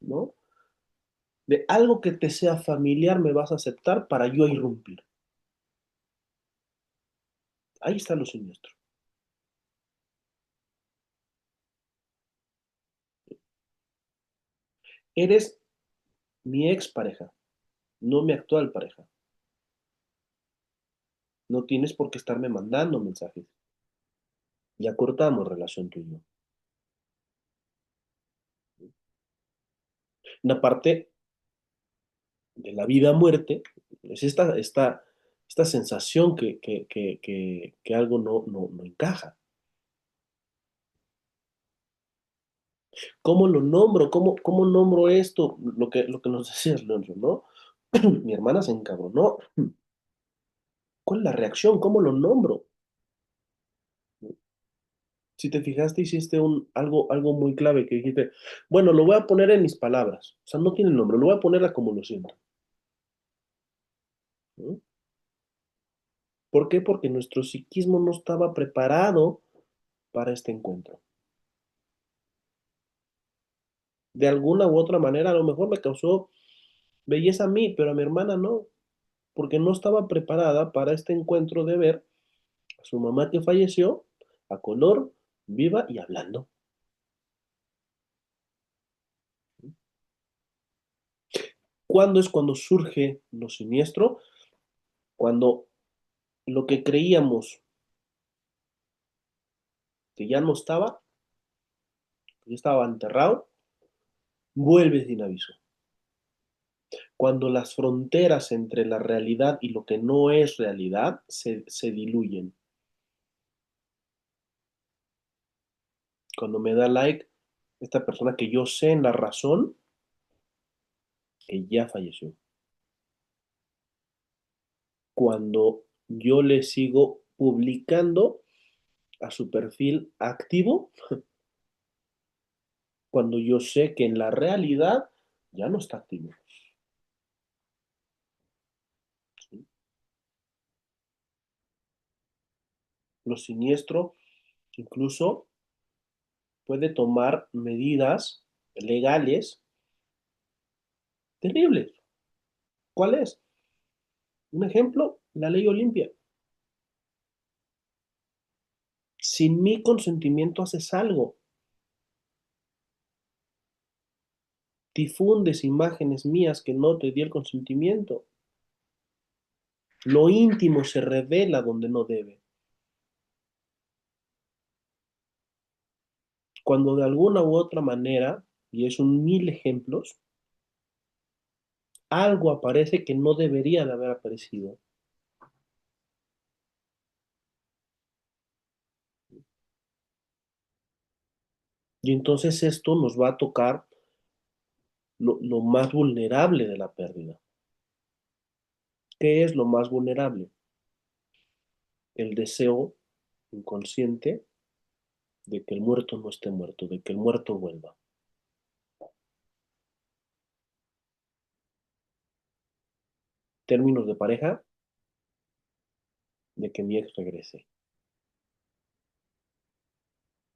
¿no? De algo que te sea familiar me vas a aceptar para yo irrumpir. Ahí está lo siniestro. Eres mi expareja, no mi actual pareja. No tienes por qué estarme mandando mensajes. Ya cortamos relación tú y yo. Una parte de la vida-muerte es esta sensación que algo no encaja. ¿Cómo lo nombro? ¿Cómo nombro esto? Lo que nos decías, Leoncio, ¿no? Mi hermana se encabronó. ¿Cuál es la reacción? ¿Cómo lo nombro? Si te fijaste, hiciste algo muy clave que dijiste, bueno, lo voy a poner en mis palabras. O sea, no tiene nombre, lo voy a poner a como lo siento. ¿No? ¿Por qué? Porque nuestro psiquismo no estaba preparado para este encuentro. De alguna u otra manera, a lo mejor me causó belleza a mí, pero a mi hermana no, porque no estaba preparada para este encuentro de ver a su mamá que falleció a color, viva y hablando. ¿Cuándo es cuando surge lo siniestro? Cuando lo que creíamos que ya no estaba, que ya estaba enterrado, vuelve sin aviso. Cuando las fronteras entre la realidad y lo que no es realidad se diluyen. Cuando me da like esta persona que yo sé en la razón que ya falleció. Cuando yo le sigo publicando a su perfil activo, cuando yo sé que en la realidad ya no está activo. ¿Sí? Lo siniestro incluso puede tomar medidas legales terribles. ¿Cuál es? Un ejemplo, la ley Olimpia. Sin mi consentimiento haces algo, difundes imágenes mías que no te di el consentimiento. Lo íntimo se revela donde no debe. Cuando de alguna u otra manera, y es un mil ejemplos, algo aparece que no debería de haber aparecido. Y entonces esto nos va a tocar lo más vulnerable de la pérdida. ¿Qué es lo más vulnerable? El deseo inconsciente de que el muerto no esté muerto, de que el muerto vuelva. Términos de pareja, de que mi ex regrese.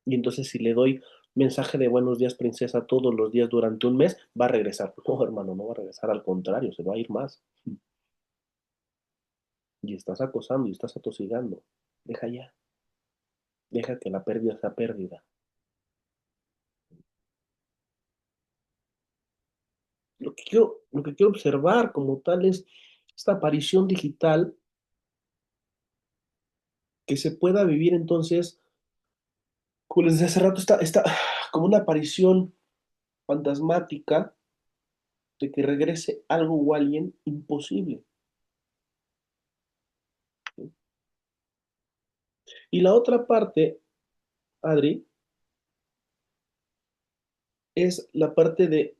Y entonces si le doy mensaje de buenos días, princesa, todos los días durante un mes, va a regresar. No, hermano, no va a regresar, al contrario, se va a ir más. Y estás acosando y estás atosigando. Deja ya. Deja que la pérdida sea pérdida. Lo que quiero observar como tal es esta aparición digital que se pueda vivir entonces, como les decía hace rato, está como una aparición fantasmática de que regrese algo o alguien imposible. ¿Sí? Y la otra parte, Adri, es la parte de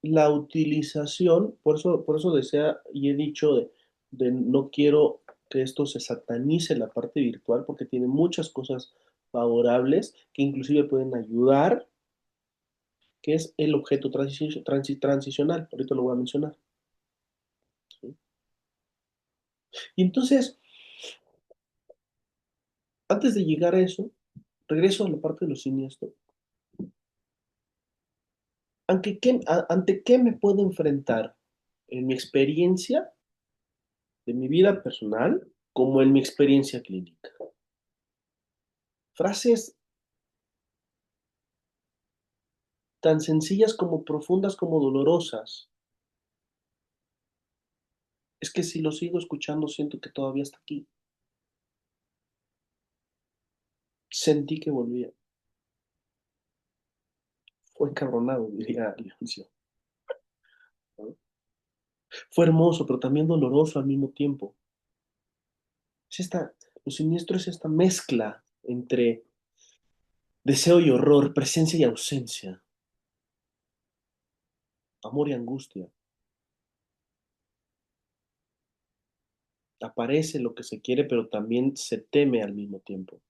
la utilización, por eso desea y he dicho de no quiero que esto se satanice la parte virtual porque tiene muchas cosas favorables que inclusive pueden ayudar, que es el objeto transicional. Ahorita lo voy a mencionar. ¿Sí? Y entonces, antes de llegar a eso, regreso a la parte de lo siniestro. ¿Ante qué me puedo enfrentar en mi experiencia de mi vida personal como en mi experiencia clínica? Frases tan sencillas como profundas como dolorosas. Es que si lo sigo escuchando, siento que todavía está aquí. Sentí que volvía. Fue encabronado, diría Leoncio, ¿no? Fue hermoso, pero también doloroso al mismo tiempo. Lo siniestro es esta mezcla entre deseo y horror, presencia y ausencia, amor y angustia. Aparece lo que se quiere, pero también se teme al mismo tiempo.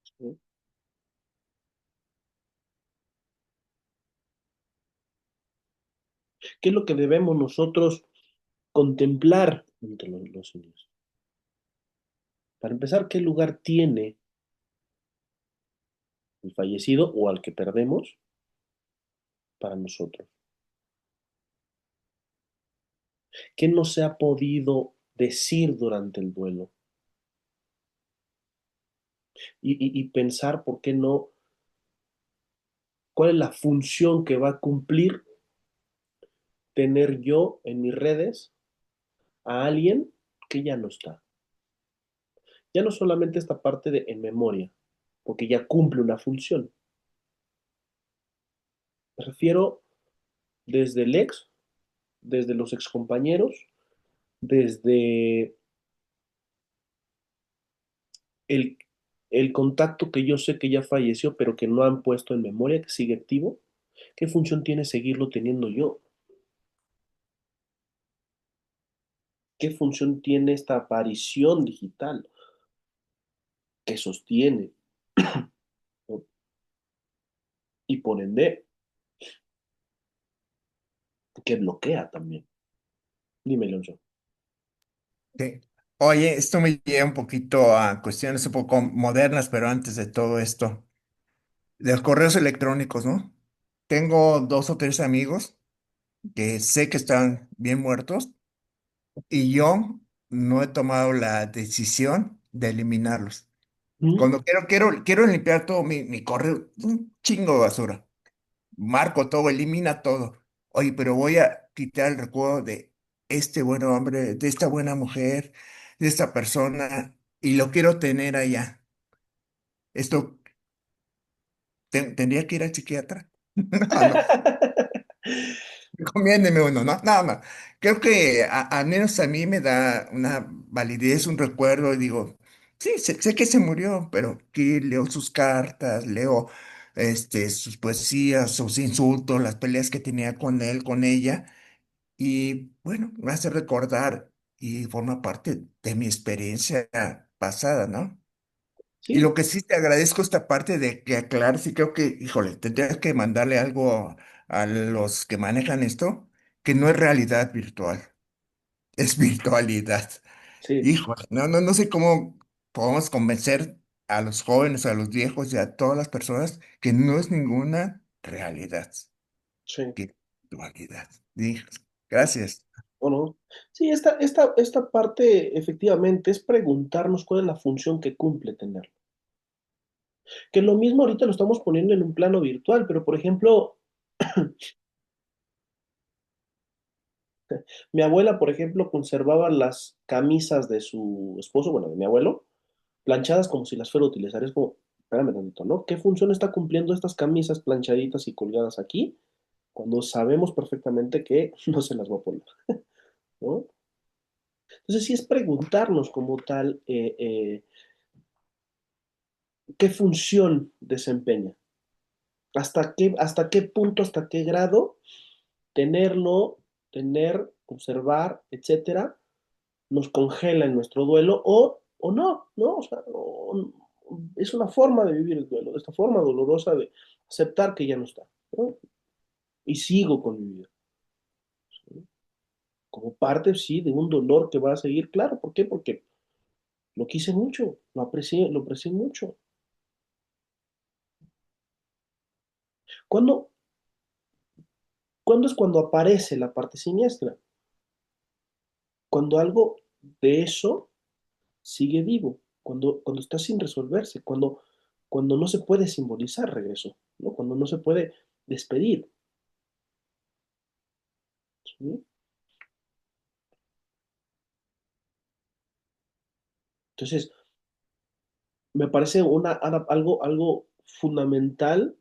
¿Sí? ¿Qué es lo que debemos nosotros contemplar entre los siniestros? Para empezar, ¿qué lugar tiene el fallecido o al que perdemos para nosotros. ¿Qué no se ha podido decir durante el duelo? Y pensar, ¿por qué no? ¿Cuál es la función que va a cumplir tener yo en mis redes a alguien que ya no está? Ya no solamente esta parte de en memoria, porque ya cumple una función. Me refiero desde el ex, desde los excompañeros, desde el, el contacto que yo sé que ya falleció, pero que no han puesto en memoria, que sigue activo. ¿Qué función tiene seguirlo teniendo yo? ¿Qué función tiene esta aparición digital que sostiene, ¿no? Y por ende que bloquea también? Dímelo yo. Sí. Oye, esto me lleva un poquito a cuestiones un poco modernas, pero antes de todo esto, de los correos electrónicos, ¿no? Tengo dos o tres amigos que sé que están bien muertos y yo no he tomado la decisión de eliminarlos. ¿Mm? Cuando quiero limpiar todo mi correo, un chingo de basura. Marco todo, elimina todo. Oye, pero voy a quitar el recuerdo de este buen hombre, de esta buena mujer, de esta persona, y lo quiero tener allá. Esto, ¿tendría que ir al psiquiatra? No, no, recomiéndeme uno, ¿no? No, no. Creo que al menos a mí me da una validez, un recuerdo, y digo, sí, sé que se murió, pero aquí leo sus cartas, leo sus poesías, sus insultos, las peleas que tenía con él, con ella. Y bueno, me hace recordar y forma parte de mi experiencia pasada, ¿no? Y Sí, lo que sí te agradezco esta parte de que aclares y creo que, híjole, tendrías que mandarle algo a los que manejan esto, que no es realidad virtual, es virtualidad. sí, Híjole, no sé cómo podemos convencer a los jóvenes, a los viejos y a todas las personas que no es ninguna realidad, sí. que es virtualidad. Gracias. ¿O no? Sí, esta parte efectivamente es preguntarnos cuál es la función que cumple tenerlo. Que lo mismo ahorita lo estamos poniendo en un plano virtual, pero por ejemplo, mi abuela, por ejemplo, conservaba las camisas de su esposo, bueno, de mi abuelo, planchadas como si las fuera a utilizar. Es como, espérame tantito, ¿no? ¿Qué función está cumpliendo estas camisas planchaditas y colgadas aquí cuando sabemos perfectamente que no se las va a poner, ¿no? Entonces sí es preguntarnos como tal, ¿qué función desempeña? Hasta qué punto, hasta qué grado tenerlo, tener, conservar, etcétera, nos congela en nuestro duelo o no, ¿no? O sea, es una forma de vivir el duelo, de esta forma dolorosa de aceptar que ya no está, ¿no? Y sigo con mi vida, ¿sí? Como parte, sí, de un dolor que va a seguir, claro, ¿por qué? Porque lo quise mucho, lo aprecié mucho. ¿Cuándo, ¿Cuándo es cuando aparece la parte siniestra? Cuando algo de eso sigue vivo, cuando está sin resolverse, cuando no se puede simbolizar regreso, ¿no? Cuando no se puede despedir, ¿sí? Entonces, me parece algo fundamental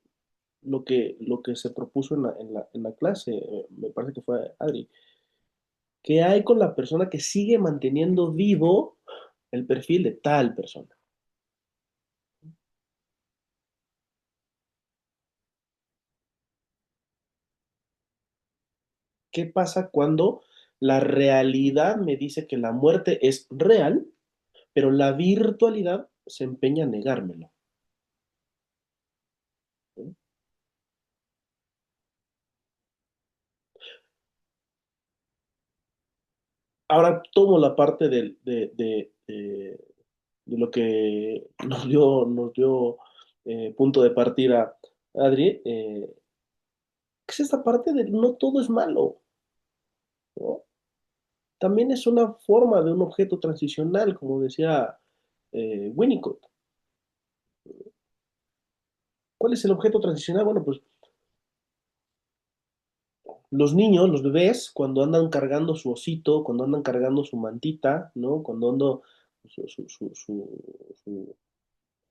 lo que se propuso en la clase, me parece que fue Adri, que hay con la persona que sigue manteniendo vivo el perfil de tal persona. ¿Qué pasa cuando la realidad me dice que la muerte es real, pero la virtualidad se empeña en negármelo? ¿Sí? Ahora tomo la parte de lo que nos dio punto de partida, Adri, que es esta parte de no todo es malo, ¿no? También es una forma de un objeto transicional, como decía Winnicott. ¿Cuál es el objeto transicional? Bueno, pues los niños, los bebés, cuando andan cargando su osito, cuando andan cargando su mantita, ¿no? Cuando andan su-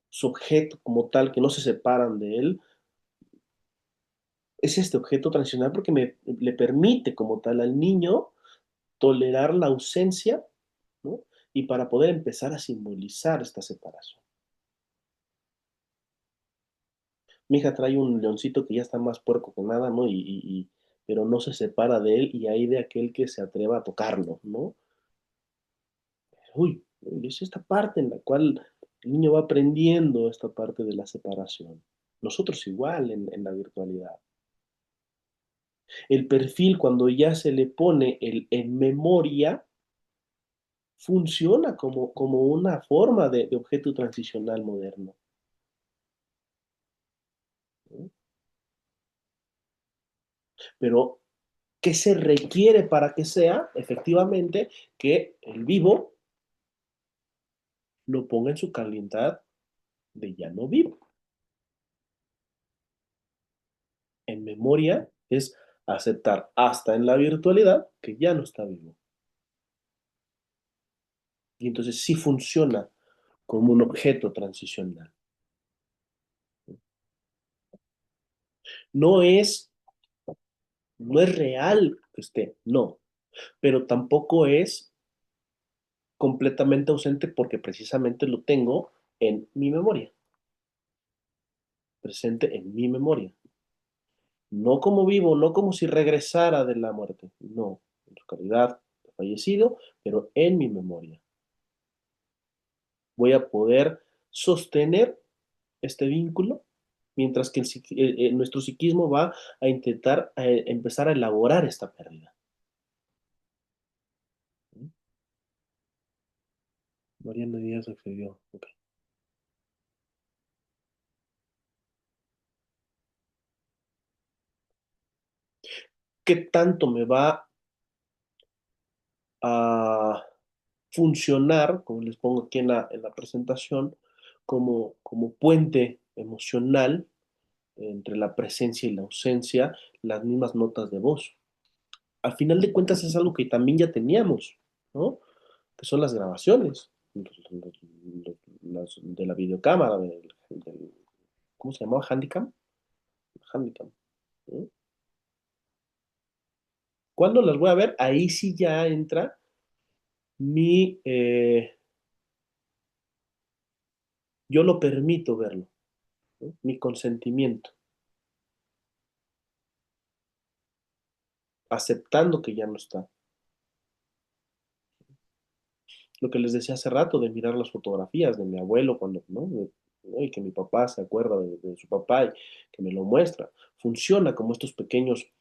su objeto como tal, que no se separan de él, es este objeto transicional porque le permite como tal al niño tolerar la ausencia, ¿no? Y para poder empezar a simbolizar esta separación. Mi hija trae un leoncito que ya está más puerco que nada, ¿no? Pero no se separa de él y hay de aquel que se atreva a tocarlo, ¿no? Uy, es esta parte en la cual el niño va aprendiendo esta parte de la separación. Nosotros igual en la virtualidad. El perfil, cuando ya se le pone el en memoria, funciona como una forma de objeto transicional moderno, ¿no? Pero, ¿qué se requiere para que sea efectivamente que el vivo lo ponga en su calidad de ya no vivo? En memoria es aceptar hasta en la virtualidad que ya no está vivo. Y entonces sí funciona como un objeto transicional. No es, no es real que esté, no, pero tampoco es completamente ausente porque precisamente lo tengo en mi memoria, presente en mi memoria. No como vivo, no como si regresara de la muerte, no, en su calidad de fallecido, pero en mi memoria. Voy a poder sostener este vínculo mientras que nuestro psiquismo va a intentar empezar a elaborar esta pérdida. Mariana Díaz accedió. Ok. ¿Qué tanto me va a funcionar, como les pongo aquí en la presentación, como puente emocional entre la presencia y la ausencia, las mismas notas de voz? Al final de cuentas es algo que también ya teníamos, ¿no? Que son las grabaciones, de la videocámara, ¿cómo se llamaba? Handicam. Handicam, ¿no? ¿Cuándo las voy a ver? Ahí sí ya entra mi, yo lo permito verlo, ¿no? Mi consentimiento, aceptando que ya no está. Lo que les decía hace rato de mirar las fotografías de mi abuelo cuando, ¿no? Y que mi papá se acuerda de su papá y que me lo muestra. Funciona como estos pequeños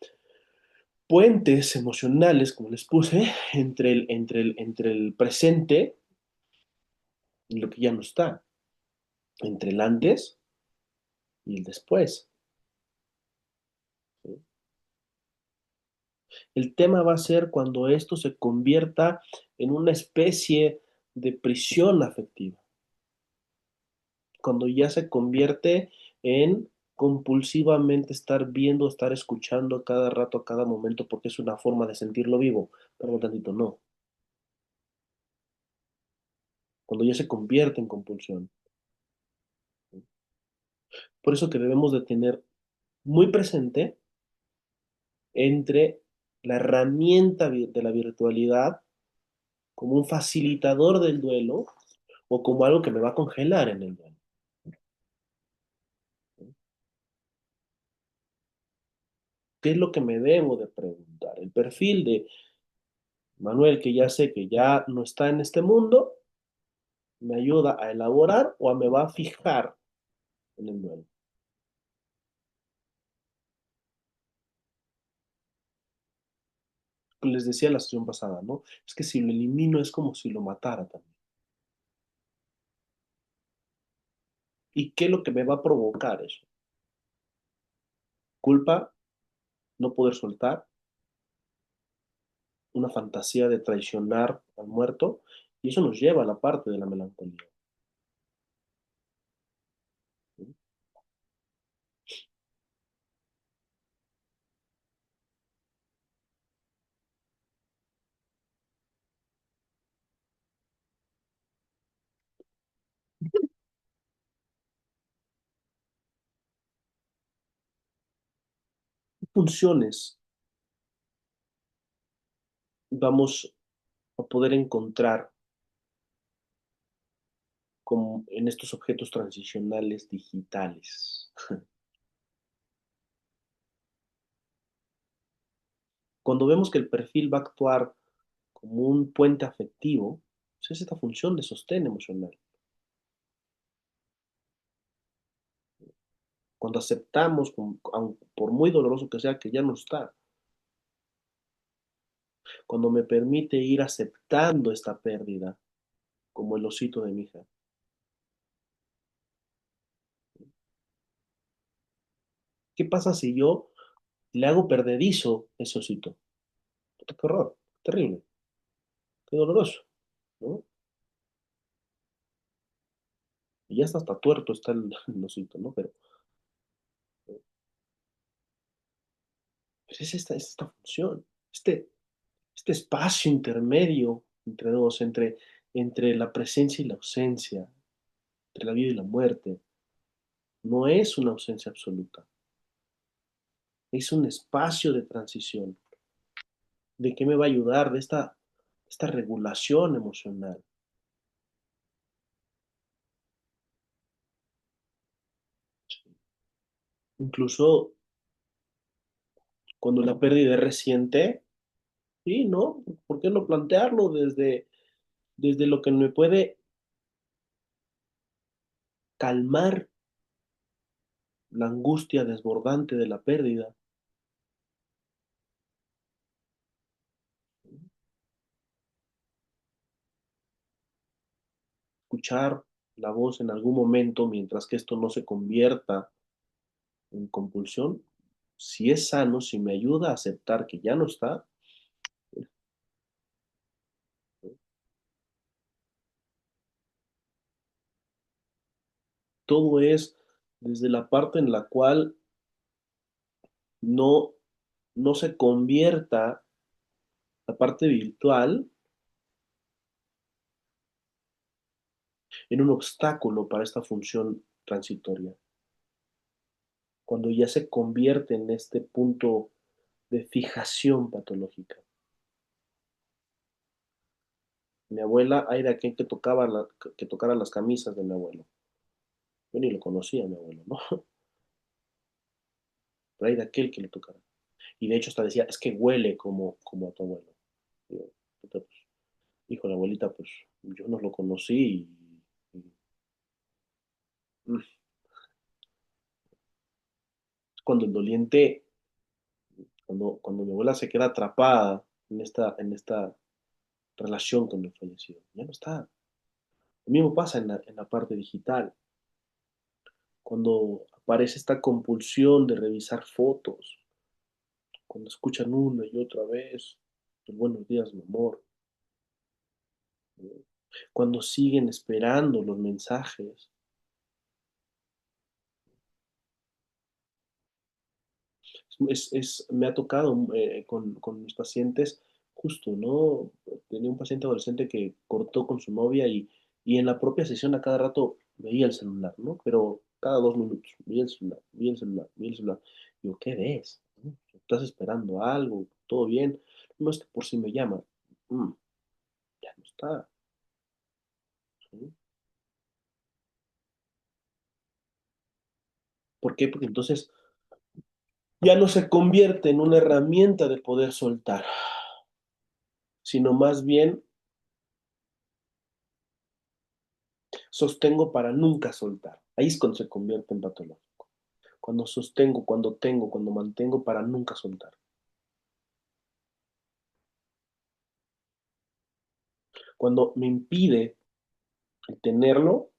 puentes emocionales, como les puse, entre el presente y lo que ya no está, entre el antes y el después, ¿sí? El tema va a ser cuando esto se convierta en una especie de prisión afectiva, cuando ya se convierte en compulsivamente estar viendo, estar escuchando a cada rato, a cada momento, porque es una forma de sentirlo vivo. Pero un tantito, no. Cuando ya se convierte en compulsión. Por eso que debemos de tener muy presente entre la herramienta de la virtualidad como un facilitador del duelo o como algo que me va a congelar en el duelo. ¿Qué es lo que me debo de preguntar? El perfil de Manuel, que ya sé que ya no está en este mundo, me ayuda a elaborar o me va a fijar en el duelo. Les decía la sesión pasada, ¿no? Es que si lo elimino es como si lo matara también. ¿Y qué es lo que me va a provocar eso? Culpa, no poder soltar, una fantasía de traicionar al muerto, y eso nos lleva a la parte de la melancolía. ¿Qué funciones vamos a poder encontrar como en estos objetos transicionales digitales? Cuando vemos que el perfil va a actuar como un puente afectivo, pues es esta función de sostén emocional. Cuando aceptamos, por muy doloroso que sea, que ya no está. Cuando me permite ir aceptando esta pérdida, como el osito de mi hija. ¿Qué pasa si yo le hago perdedizo ese osito? Puta, qué horror, terrible, qué doloroso, ¿no? Y ya está hasta tuerto está el osito, ¿no? Pero es esta función, este espacio intermedio entre dos, entre la presencia y la ausencia, entre la vida y la muerte. No es una ausencia absoluta, es un espacio de transición. ¿De qué me va a ayudar? De esta regulación emocional. Incluso cuando la pérdida es reciente, sí, ¿no? ¿Por qué no plantearlo desde lo que me puede calmar la angustia desbordante de la pérdida? Escuchar la voz en algún momento mientras que esto no se convierta en compulsión, si es sano, si me ayuda a aceptar que ya no está, todo es desde la parte en la cual no, no se convierta la parte virtual en un obstáculo para esta función transitoria. Cuando ya se convierte en este punto de fijación patológica. Mi abuela, hay de aquel que tocara las camisas de mi abuelo. Yo ni lo conocía, mi abuelo, ¿no? Pero hay de aquel que le tocara. Y de hecho hasta decía, es que huele como a tu abuelo. Digo, puta, pues, hijo de la abuelita, pues yo no lo conocí y cuando el doliente, cuando mi abuela se queda atrapada en esta relación con el fallecido, ya no está. Lo mismo pasa en la parte digital, cuando aparece esta compulsión de revisar fotos, cuando escuchan una y otra vez el buenos días, mi amor, ¿no? Cuando siguen esperando los mensajes. Me ha tocado con mis pacientes, justo, ¿no? Tenía un paciente adolescente que cortó con su novia y en la propia sesión a cada rato veía el celular, ¿no? Pero cada 2 minutos, veía el celular, veía el celular, veía el celular. Digo, ¿qué ves? ¿No? ¿Estás esperando algo? ¿Todo bien? No, es que por si me llama. Mm, ya no está. ¿Sí? ¿Por qué? Porque entonces ya no se convierte en una herramienta de poder soltar, sino más bien sostengo para nunca soltar. Ahí es cuando se convierte en patológico. Cuando sostengo, cuando tengo, cuando mantengo para nunca soltar. Cuando me impide el tenerlo,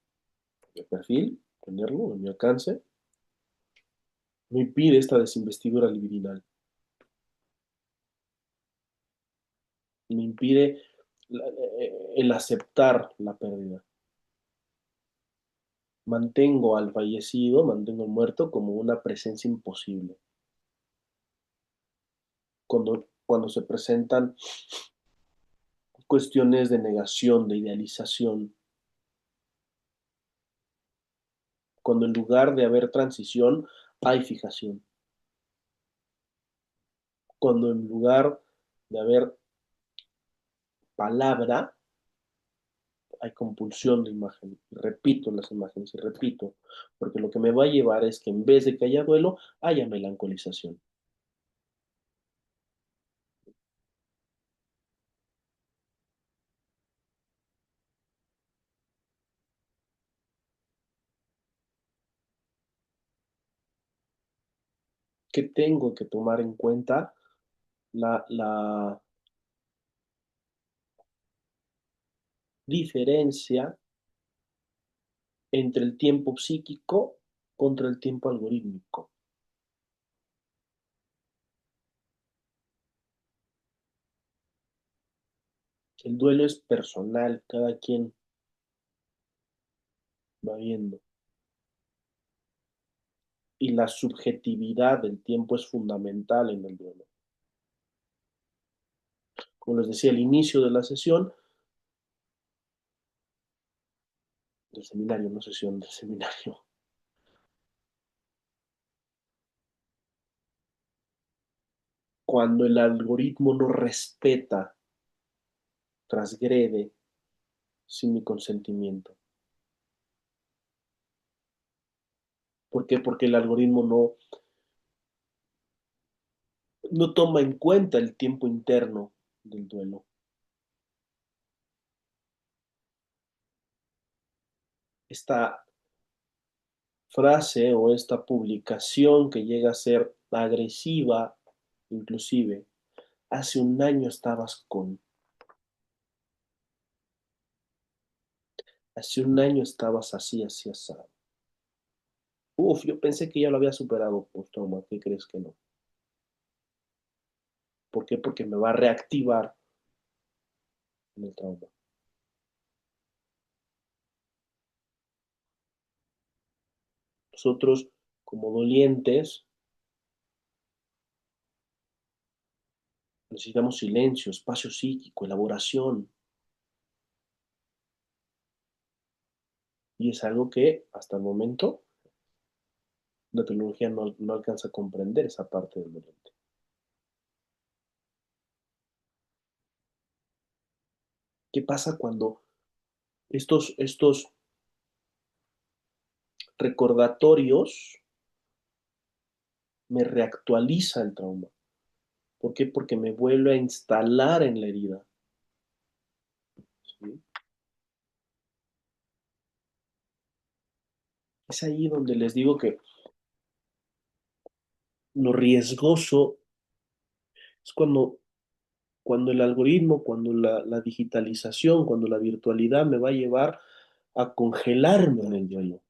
el perfil, tenerlo en mi alcance, me impide esta desinvestidura libidinal, me impide el aceptar la pérdida. Mantengo al fallecido, mantengo al muerto como una presencia imposible. Cuando se presentan cuestiones de negación, de idealización, cuando en lugar de haber transición, hay fijación, cuando en lugar de haber palabra, hay compulsión de imagen. Repito las imágenes y repito, porque lo que me va a llevar es que en vez de que haya duelo, haya melancolización. ¿Qué tengo que tomar en cuenta? La diferencia entre el tiempo psíquico contra el tiempo algorítmico. El duelo es personal, cada quien va viendo. Y la subjetividad del tiempo es fundamental en el duelo. Como les decía al inicio de la sesión, del seminario, no sesión, del seminario. Cuando el algoritmo no respeta, transgrede sin mi consentimiento. ¿Por qué? Porque el algoritmo no toma en cuenta el tiempo interno del duelo. Esta frase o esta publicación que llega a ser agresiva, inclusive, hace un año estabas con, hace un año estabas así, así, así. Uf, yo pensé que ya lo había superado, pues toma, ¿qué crees que no? ¿Por qué? Porque me va a reactivar en el trauma. Nosotros, como dolientes, necesitamos silencio, espacio psíquico, elaboración. Y es algo que hasta el momento la tecnología no alcanza a comprender esa parte del doliente. ¿Qué pasa cuando estos recordatorios me reactualiza el trauma? ¿Por qué? Porque me vuelve a instalar en la herida. ¿Sí? Es ahí donde les digo que lo riesgoso es cuando el algoritmo, cuando la digitalización, cuando la virtualidad me va a llevar a congelarme en el duelo.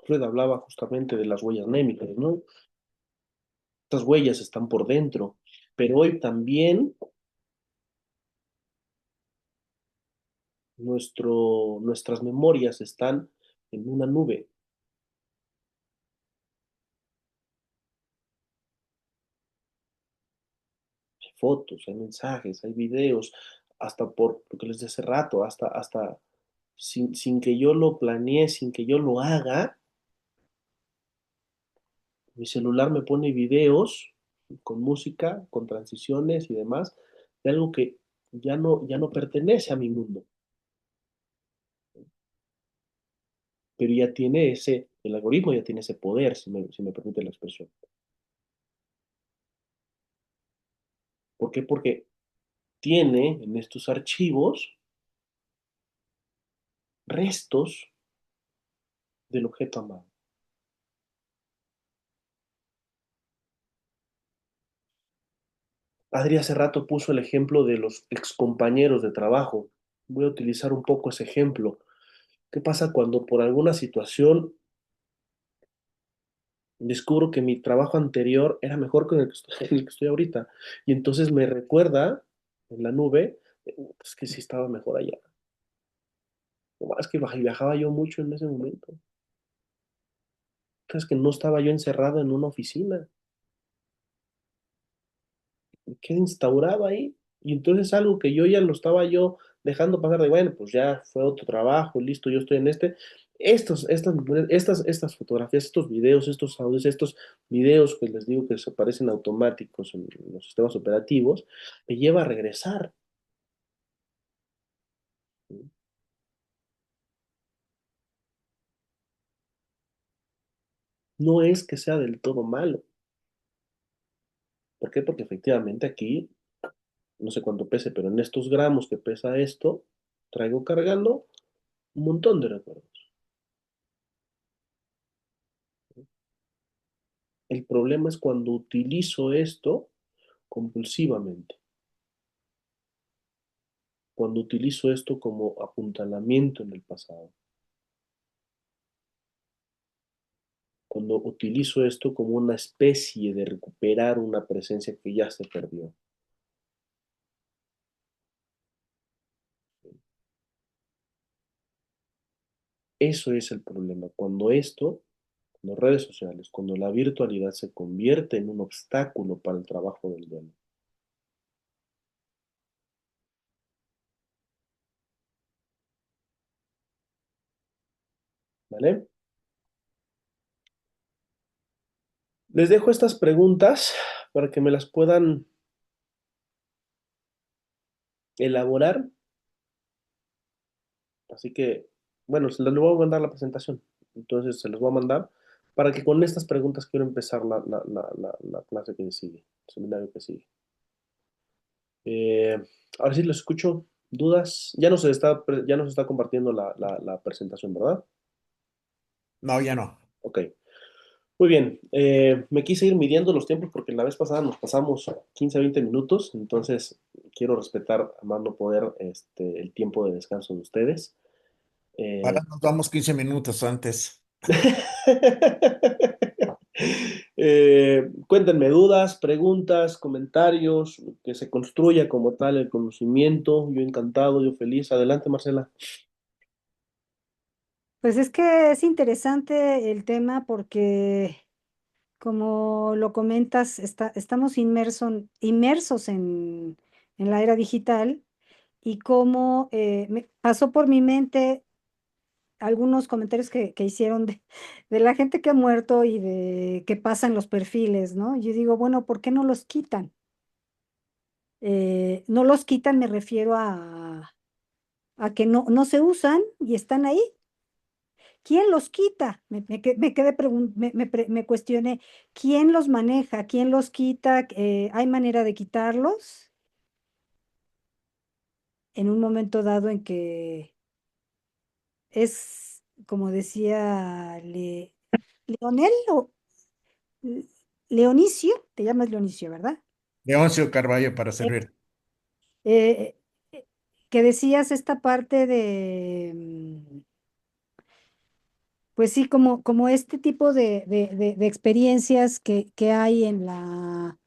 Freud hablaba justamente de las huellas némicas, ¿no? Estas huellas están por dentro, pero hoy también nuestras memorias están en una nube. Hay fotos, hay mensajes, hay videos, hasta por lo que les decía hace rato, hasta sin que yo lo planee, sin que yo lo haga, mi celular me pone videos con música, con transiciones y demás, de algo que ya no pertenece a mi mundo, pero ya tiene el algoritmo ya tiene ese poder, si me permite la expresión. ¿Por qué? Porque tiene en estos archivos restos del objeto amado. Adri hace rato puso el ejemplo de los excompañeros de trabajo. Voy a utilizar un poco ese ejemplo. ¿Qué pasa cuando por alguna situación descubro que mi trabajo anterior era mejor que en el que estoy ahorita? Y entonces me recuerda en la nube, es que sí estaba mejor allá. No, es que viajaba yo mucho en ese momento. Es que no estaba yo encerrado en una oficina. Me quedé instaurado ahí. Y entonces algo que yo ya lo estaba yo dejando pasar de, bueno, pues ya fue otro trabajo, listo, yo estoy en este. Estas fotografías, estos videos, estos audios, estos videos que les digo que se parecen automáticos en los sistemas operativos, me lleva a regresar. No es que sea del todo malo. ¿Por qué? Porque efectivamente aquí, no sé cuánto pese, pero en estos gramos que pesa esto, traigo cargando un montón de recuerdos. El problema es cuando utilizo esto compulsivamente, cuando utilizo esto como apuntalamiento en el pasado, cuando utilizo esto como una especie de recuperar una presencia que ya se perdió. Eso es el problema, cuando redes sociales, cuando la virtualidad se convierte en un obstáculo para el trabajo del dueño. ¿Vale? Les dejo estas preguntas para que me las puedan elaborar. Así que, bueno, se les voy a mandar la presentación. Entonces, se los voy a mandar para que con estas preguntas quiero empezar la clase que sigue, el seminario que sigue. Eh, Ahora sí les escucho. ¿Dudas? Ya nos está compartiendo la presentación, ¿verdad? No, ya no. Ok. Muy bien. Me quise ir midiendo los tiempos porque la vez pasada nos pasamos 15 a 20 minutos. Entonces, quiero respetar a más no poder el tiempo de descanso de ustedes. Ahora Eh, nos vamos 15 minutos antes. Cuéntenme dudas, preguntas, comentarios, que se construya como tal el conocimiento. Yo encantado, yo feliz. Adelante, Marcela. Pues es que es interesante el tema porque, como lo comentas, estamos inmersos en la era digital y cómo pasó por mi mente algunos comentarios que hicieron de la gente que ha muerto y de qué pasa en los perfiles, ¿no? Yo digo, bueno, ¿por qué no los quitan? No los quitan, me refiero a que no se usan y están ahí. ¿Quién los quita? Me quedé me cuestioné, ¿quién los maneja? ¿Quién los quita? ¿Hay manera de quitarlos en un momento dado en que es, como decía Leonel o Le- Leonicio? Te llamas Leonicio, ¿verdad? Leoncio Carballo para Eh, servir. eh, que decías esta parte de, pues sí, como este tipo de experiencias que hay en las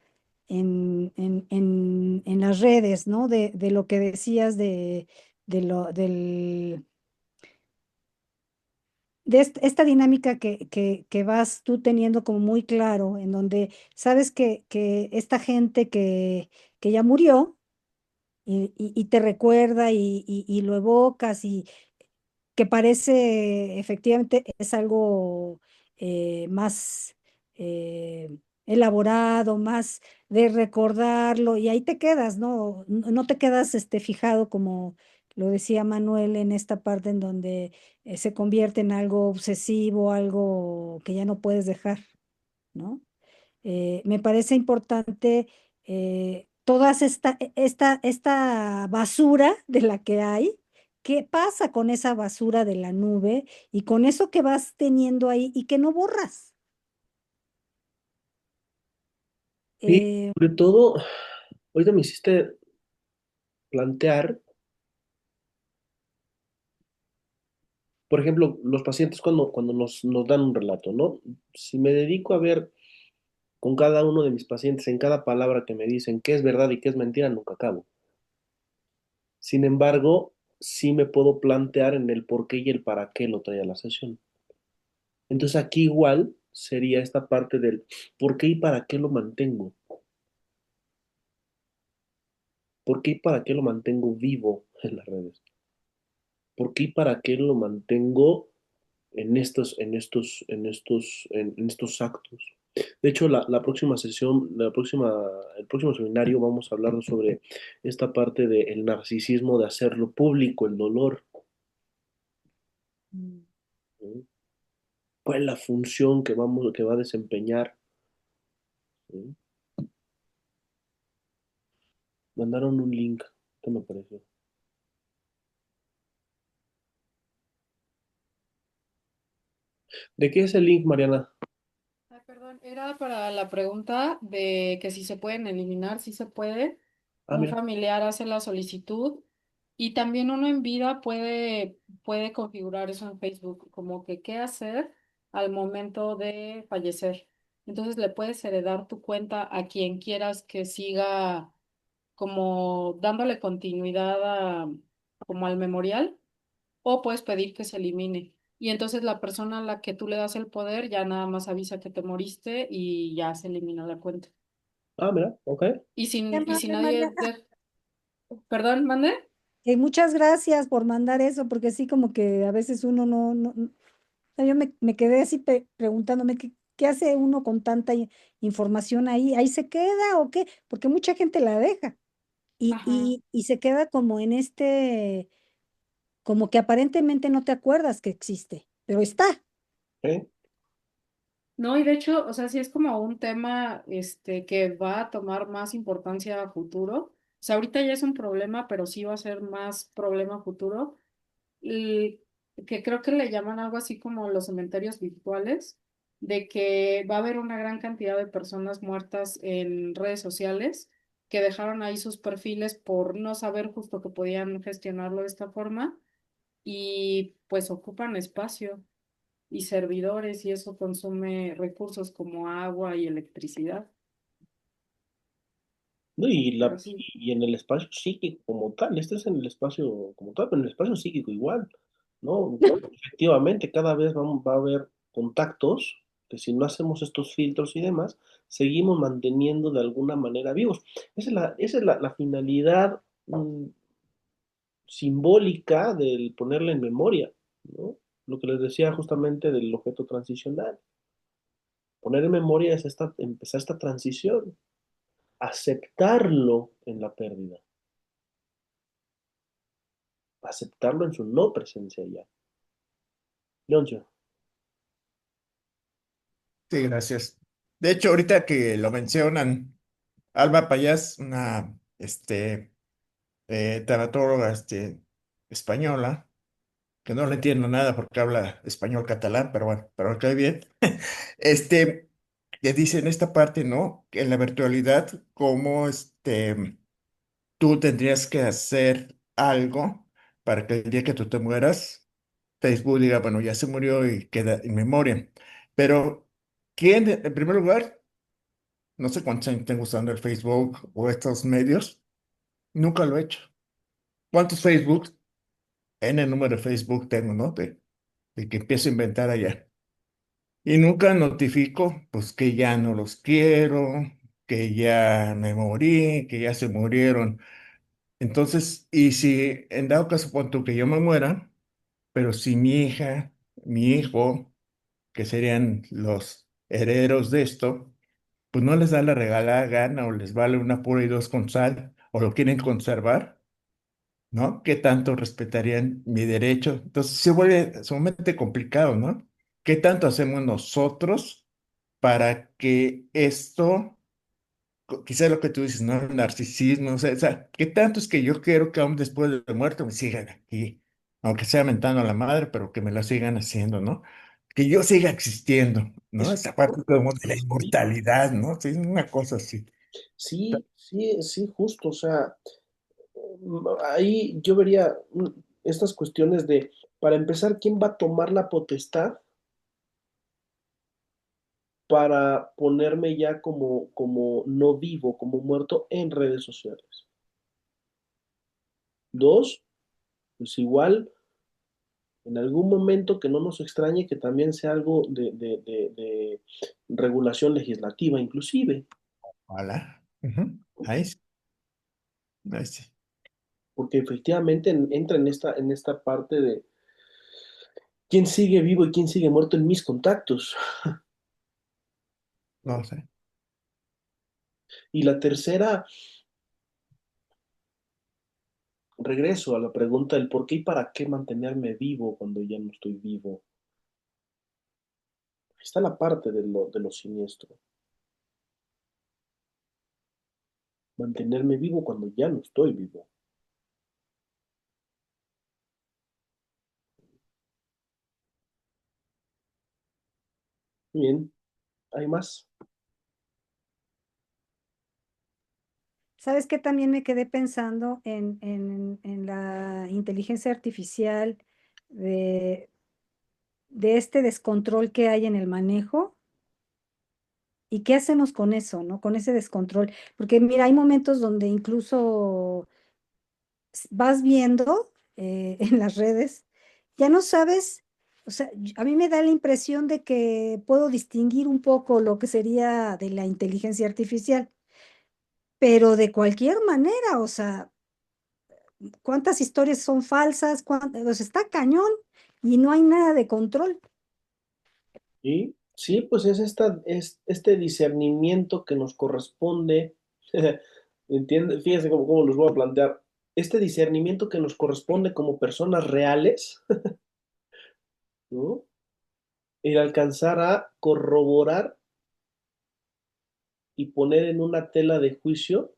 redes, ¿no? De lo que decías de lo, del, de esta dinámica que vas tú teniendo como muy claro, en donde sabes que esta gente que ya murió y te recuerda y lo evocas y que parece efectivamente es algo más elaborado, más de recordarlo, y ahí te quedas, ¿no? No te quedas fijado, como lo decía Manuel, en esta parte en donde se convierte en algo obsesivo, algo que ya no puedes dejar, ¿no? Me parece importante toda esta basura de la que hay ¿qué pasa con esa basura de la nube y con eso que vas teniendo ahí y que no borras? Sí, Eh, sobre todo, ahorita me hiciste plantear, por ejemplo, los pacientes cuando nos dan un relato, ¿no? Si me dedico a ver con cada uno de mis pacientes en cada palabra que me dicen qué es verdad y qué es mentira, nunca acabo. Sin embargo, sí me puedo plantear en el por qué y el para qué lo trae a la sesión. Entonces aquí igual sería esta parte del por qué y para qué lo mantengo. ¿Por qué y para qué lo mantengo vivo en las redes? ¿Por qué y para qué lo mantengo en estos actos? De hecho, la próxima sesión, el próximo seminario vamos a hablar sobre esta parte del narcisismo de hacerlo público, el dolor. mm, ¿Sí? ¿Cuál es la función que va a desempeñar? ¿Sí? Mandaron un link, ¿qué me pareció? ¿De qué es el link, Mariana? Ay, perdón, era para la pregunta de que si se pueden eliminar, si se puede. Ah, Un mira. familiar hace la solicitud y también uno en vida puede configurar eso en Facebook, como que qué hacer al momento de fallecer. Entonces le puedes heredar tu cuenta a quien quieras que siga como dándole continuidad como al memorial, o puedes pedir que se elimine. Y entonces la persona a la que tú le das el poder ya nada más avisa que te moriste y ya se elimina la cuenta. Ah, mira, ok. qué Y si amable, nadie Mariana. Perdón, ¿mande? Muchas gracias por mandar eso, porque sí, como que a veces uno o sea, yo me quedé así preguntándome qué hace uno con tanta información ahí. ¿Ahí se queda o qué? Porque mucha gente la deja Ajá. y se queda como en como que aparentemente no te acuerdas que existe, pero está. Ok. No, y de hecho, o sea, sí es como un tema que va a tomar más importancia a futuro. O sea, ahorita ya es un problema, pero sí va a ser más problema a futuro. Y que creo que le llaman algo así como los cementerios virtuales, de que va a haber una gran cantidad de personas muertas en redes sociales que dejaron ahí sus perfiles por no saber justo que podían gestionarlo de esta forma y pues ocupan espacio y servidores y eso consume recursos como agua y electricidad. No, Pero sí. y en el espacio psíquico como tal, este es en el espacio como tal, pero en el espacio psíquico igual, ¿no? Efectivamente, cada vez va a haber contactos que si no hacemos estos filtros y demás, seguimos manteniendo de alguna manera vivos. Esa es la finalidad simbólica del ponerla en memoria, ¿no? Lo que les decía justamente del objeto transicional. Poner en memoria es empezar esta transición, aceptarlo en la pérdida, aceptarlo en su no presencia ya. Leoncio. Sí, gracias. De hecho, ahorita que lo mencionan, Alba Payás, una tanatóloga española, que no le entiendo nada porque habla español catalán, pero bueno, pero me cae bien. Este, que dice en esta parte, ¿no? Que en la virtualidad, como tú tendrías que hacer algo para que el día que tú te mueras, Facebook diga, bueno, ya se murió y queda en memoria. Pero, ¿quién, en primer lugar, no sé cuántos años tengo usando el Facebook o estos medios, nunca lo he hecho? ¿Cuántos Facebook, en el número de Facebook tengo, ¿no? De que empiezo a inventar allá. Y nunca notifico, pues que ya no los quiero, que ya me morí, que ya se murieron. Entonces, y si en dado caso, pon tú que yo me muera, pero si mi hija, mi hijo, que serían los herederos de esto, pues no les da la regalada gana o les vale una pura y dos con sal o lo quieren conservar, ¿no? ¿Qué tanto respetarían mi derecho? Entonces se vuelve sumamente complicado, ¿no? ¿Qué tanto hacemos nosotros para que esto, quizá lo que tú dices, ¿no? El narcisismo, o sea, ¿qué tanto es que yo quiero que aún después de muerto me sigan aquí? aunque sea mentando a la madre, pero que me la sigan haciendo, ¿no? Que yo siga existiendo, ¿no? Es Esa parte como de la sí, inmortalidad, ¿no? Sí, una cosa así. sí, sí, sí, justo, o sea, ahí yo vería estas cuestiones de, para empezar, ¿quién va a tomar la potestad para ponerme ya como no vivo, como muerto en redes sociales? Dos, pues igual, en algún momento que no nos extrañe que también sea algo de regulación legislativa, inclusive, Ojalá. Ujú. Ahí sí, ahí sí. porque efectivamente entra en esta parte de quién sigue vivo y quién sigue muerto en mis contactos. No sé. Y la tercera, regreso a la pregunta del por qué y para qué mantenerme vivo cuando ya no estoy vivo. Ahí está la parte de lo siniestro. Mantenerme vivo cuando ya no estoy vivo. Muy bien, ¿hay más? ¿Sabes qué? También me quedé pensando en la inteligencia artificial, de, de este descontrol que hay en el manejo y qué hacemos con eso, ¿no? Con ese descontrol. Porque mira, hay momentos donde incluso vas viendo en las redes, ya no sabes, o sea, a mí me da la impresión de que puedo distinguir un poco lo que sería de la inteligencia artificial, pero de cualquier manera, o sea, cuántas historias son falsas, o sea, está cañón y no hay nada de control. Sí, sí, pues es este discernimiento que nos corresponde. ¿Entiende? Fíjense cómo los voy a plantear. Este discernimiento que nos corresponde como personas reales, ¿no? El alcanzar a corroborar y poner en una tela de juicio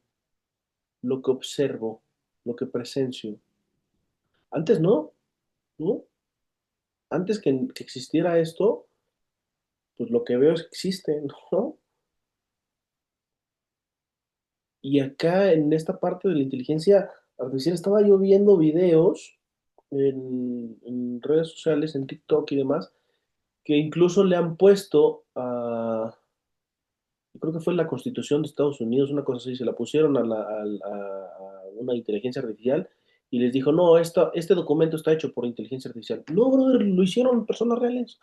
lo que observo, lo que presencio. Antes no, ¿no? Antes que existiera esto, pues lo que veo es que existe, ¿no? Y acá en esta parte de la inteligencia artificial estaba yo viendo videos en redes sociales, en TikTok y demás, que incluso le han puesto yo creo que fue la Constitución de Estados Unidos, una cosa así, se la pusieron a una inteligencia artificial y les dijo, no, este documento está hecho por inteligencia artificial. No, brother, lo hicieron personas reales.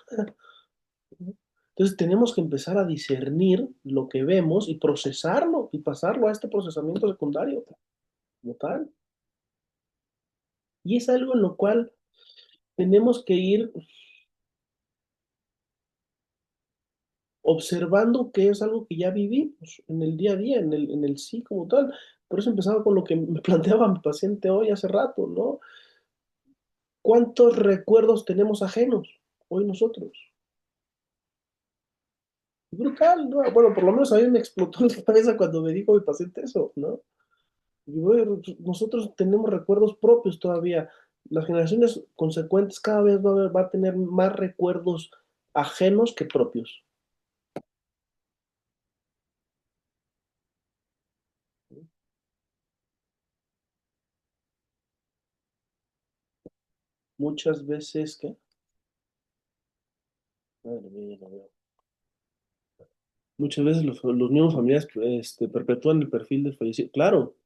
Entonces tenemos que empezar a discernir lo que vemos y procesarlo y pasarlo a este procesamiento secundario, como tal. Y es algo en lo cual tenemos que ir observando que es algo que ya vivimos en el día a día, en el sí como tal. Por eso empezaba con lo que me planteaba mi paciente hoy hace rato, ¿no? ¿Cuántos recuerdos tenemos ajenos hoy nosotros? Brutal, ¿no? Bueno, por lo menos a mí me explotó la cabeza cuando me dijo mi paciente eso, ¿no? Y bueno, nosotros tenemos recuerdos propios todavía. Las generaciones consecuentes cada vez va a tener más recuerdos ajenos que propios. Muchas veces, ¿qué? Madre mía, no veo. Muchas veces los mismos familiares perpetúan el perfil del fallecido. Claro,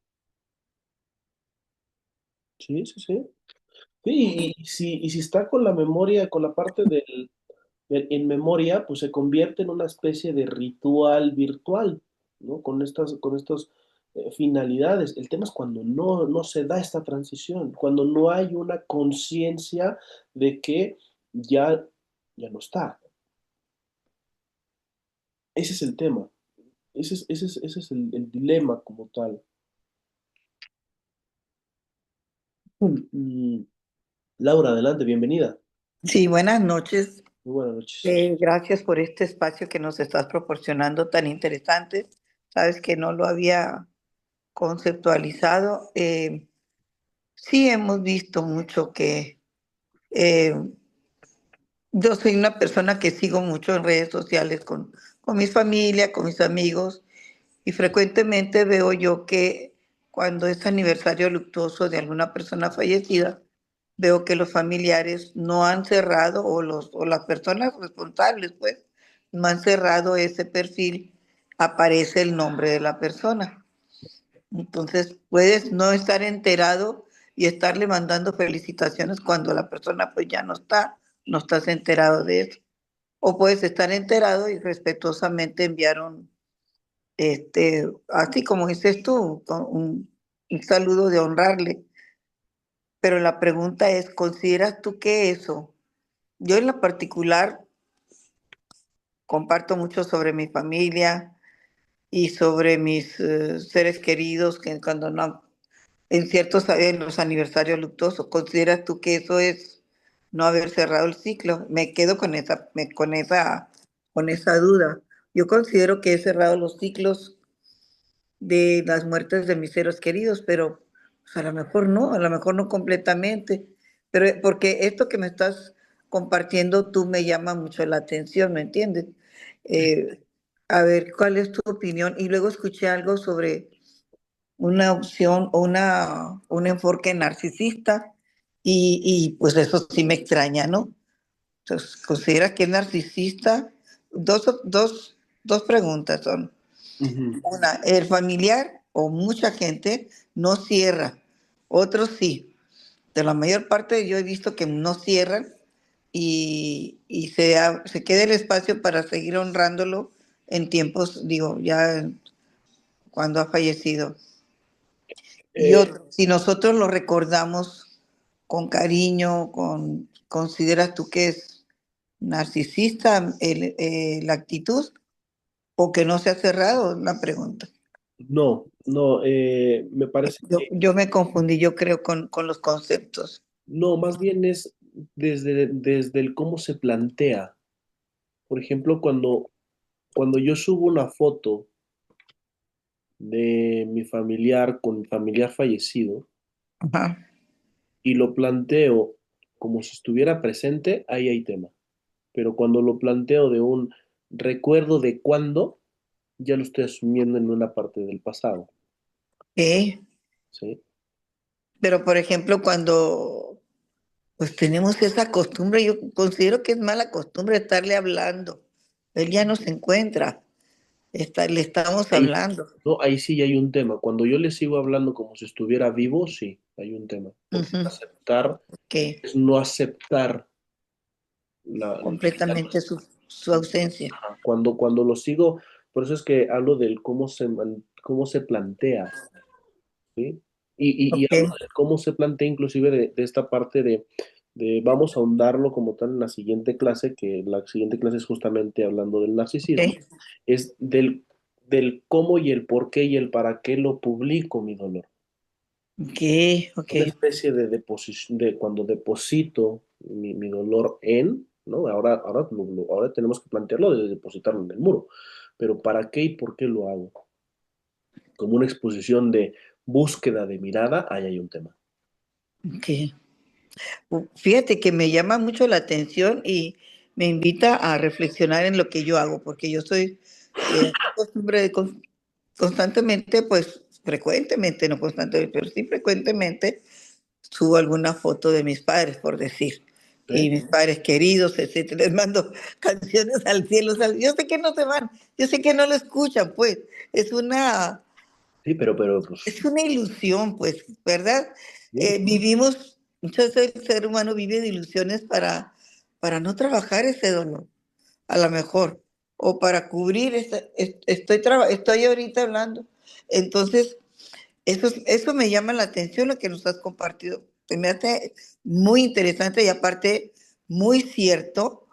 sí, sí, sí. Sí, y si está con la memoria, con la parte en memoria, pues se convierte en una especie de ritual virtual, ¿no? Con estas finalidades. El tema es cuando no se da esta transición, cuando no hay una conciencia de que ya no está. Ese es el tema. Ese es el dilema como tal. Mm, Laura, adelante, bienvenida. Sí, buenas noches. Muy buenas noches. Gracias por este espacio que nos estás proporcionando tan interesante. Sabes que no lo había conceptualizado. Sí, hemos visto mucho que Eh, yo soy una persona que sigo mucho en redes sociales con mi familia, con mis amigos, y frecuentemente veo yo que cuando es aniversario luctuoso de alguna persona fallecida, veo que los familiares no han cerrado, o las personas responsables, pues, no han cerrado ese perfil, aparece el nombre de la persona. Entonces, puedes no estar enterado y estarle mandando felicitaciones cuando la persona pues ya no está, no estás enterado de eso. O puedes estar enterado y respetuosamente enviar así como dices tú, un saludo de honrarle. Pero la pregunta es, ¿consideras tú que eso? Yo en lo particular comparto mucho sobre mi familia y sobre mis seres queridos que cuando no, en ciertos en los aniversarios luctuosos, ¿consideras tú que eso es no haber cerrado el ciclo? Me quedo con esa duda. Yo considero que he cerrado los ciclos de las muertes de mis seres queridos, pero pues, a lo mejor no completamente, pero porque esto que me estás compartiendo tú me llama mucho la atención, ¿me entiendes? Eh, a ver, ¿cuál es tu opinión? Y luego escuché algo sobre una opción o un enfoque narcisista pues eso sí me extraña, ¿no? Entonces, ¿consideras que es narcisista? Dos preguntas son. Ujú. Una, el familiar o mucha gente no cierra, otros sí. De la mayor parte yo he visto que no cierran se queda el espacio para seguir honrándolo en tiempos, digo, ya cuando ha fallecido. Y Eh, otro, si nosotros lo recordamos con cariño, ¿consideras tú que es narcisista la actitud o que no se ha cerrado? La pregunta. no, no, me parece que Yo me confundí, yo creo, con los conceptos. no, más bien es desde el cómo se plantea. Por ejemplo, cuando yo subo una foto de mi familiar con mi familiar fallecido Ajá. y lo planteo como si estuviera presente, ahí hay tema. Pero cuando lo planteo de un recuerdo de cuándo, ya lo estoy asumiendo en una parte del pasado, ¿Eh? ¿sí? Pero, por ejemplo, cuando pues tenemos esa costumbre, yo considero que es mala costumbre estarle hablando. Él ya no se encuentra, le estamos Ahí, hablando. no, ahí sí hay un tema. Cuando yo le sigo hablando como si estuviera vivo, sí, hay un tema. Porque Ujú, aceptar que es no aceptar la, completamente su ausencia. cuando lo sigo, por eso es que hablo del cómo se plantea, ¿sí? Y Ok, hablo de cómo se plantea inclusive de esta parte vamos a ahondarlo como tal en la siguiente clase, que la siguiente clase es justamente hablando del narcisismo, ok, es del cómo y el por qué y el para qué lo publico mi dolor. ok, ok, Una especie de cuando deposito mi dolor ¿no? Ahora tenemos que plantearlo de depositarlo en el muro, pero ¿para qué y por qué lo hago? Como una exposición de búsqueda de mirada, ahí hay un tema. ok. Fíjate que me llama mucho la atención y me invita a reflexionar en lo que yo hago, porque yo soy costumbre de constantemente, pues frecuentemente, no constantemente, pero sí frecuentemente subo alguna foto de mis padres, por decir, y ¿Sí? mis padres queridos, etcétera. Les mando canciones al cielo. O sea, yo sé que no se van, yo sé que no lo escuchan, pues es una, Sí, pero pues, es una ilusión, pues, ¿verdad? sí, Muchas veces el ser humano vive de ilusiones para no trabajar ese dolor, a lo mejor, o para cubrir, estoy ahorita hablando. Entonces, eso me llama la atención lo que nos has compartido. Se me hace muy interesante y aparte muy cierto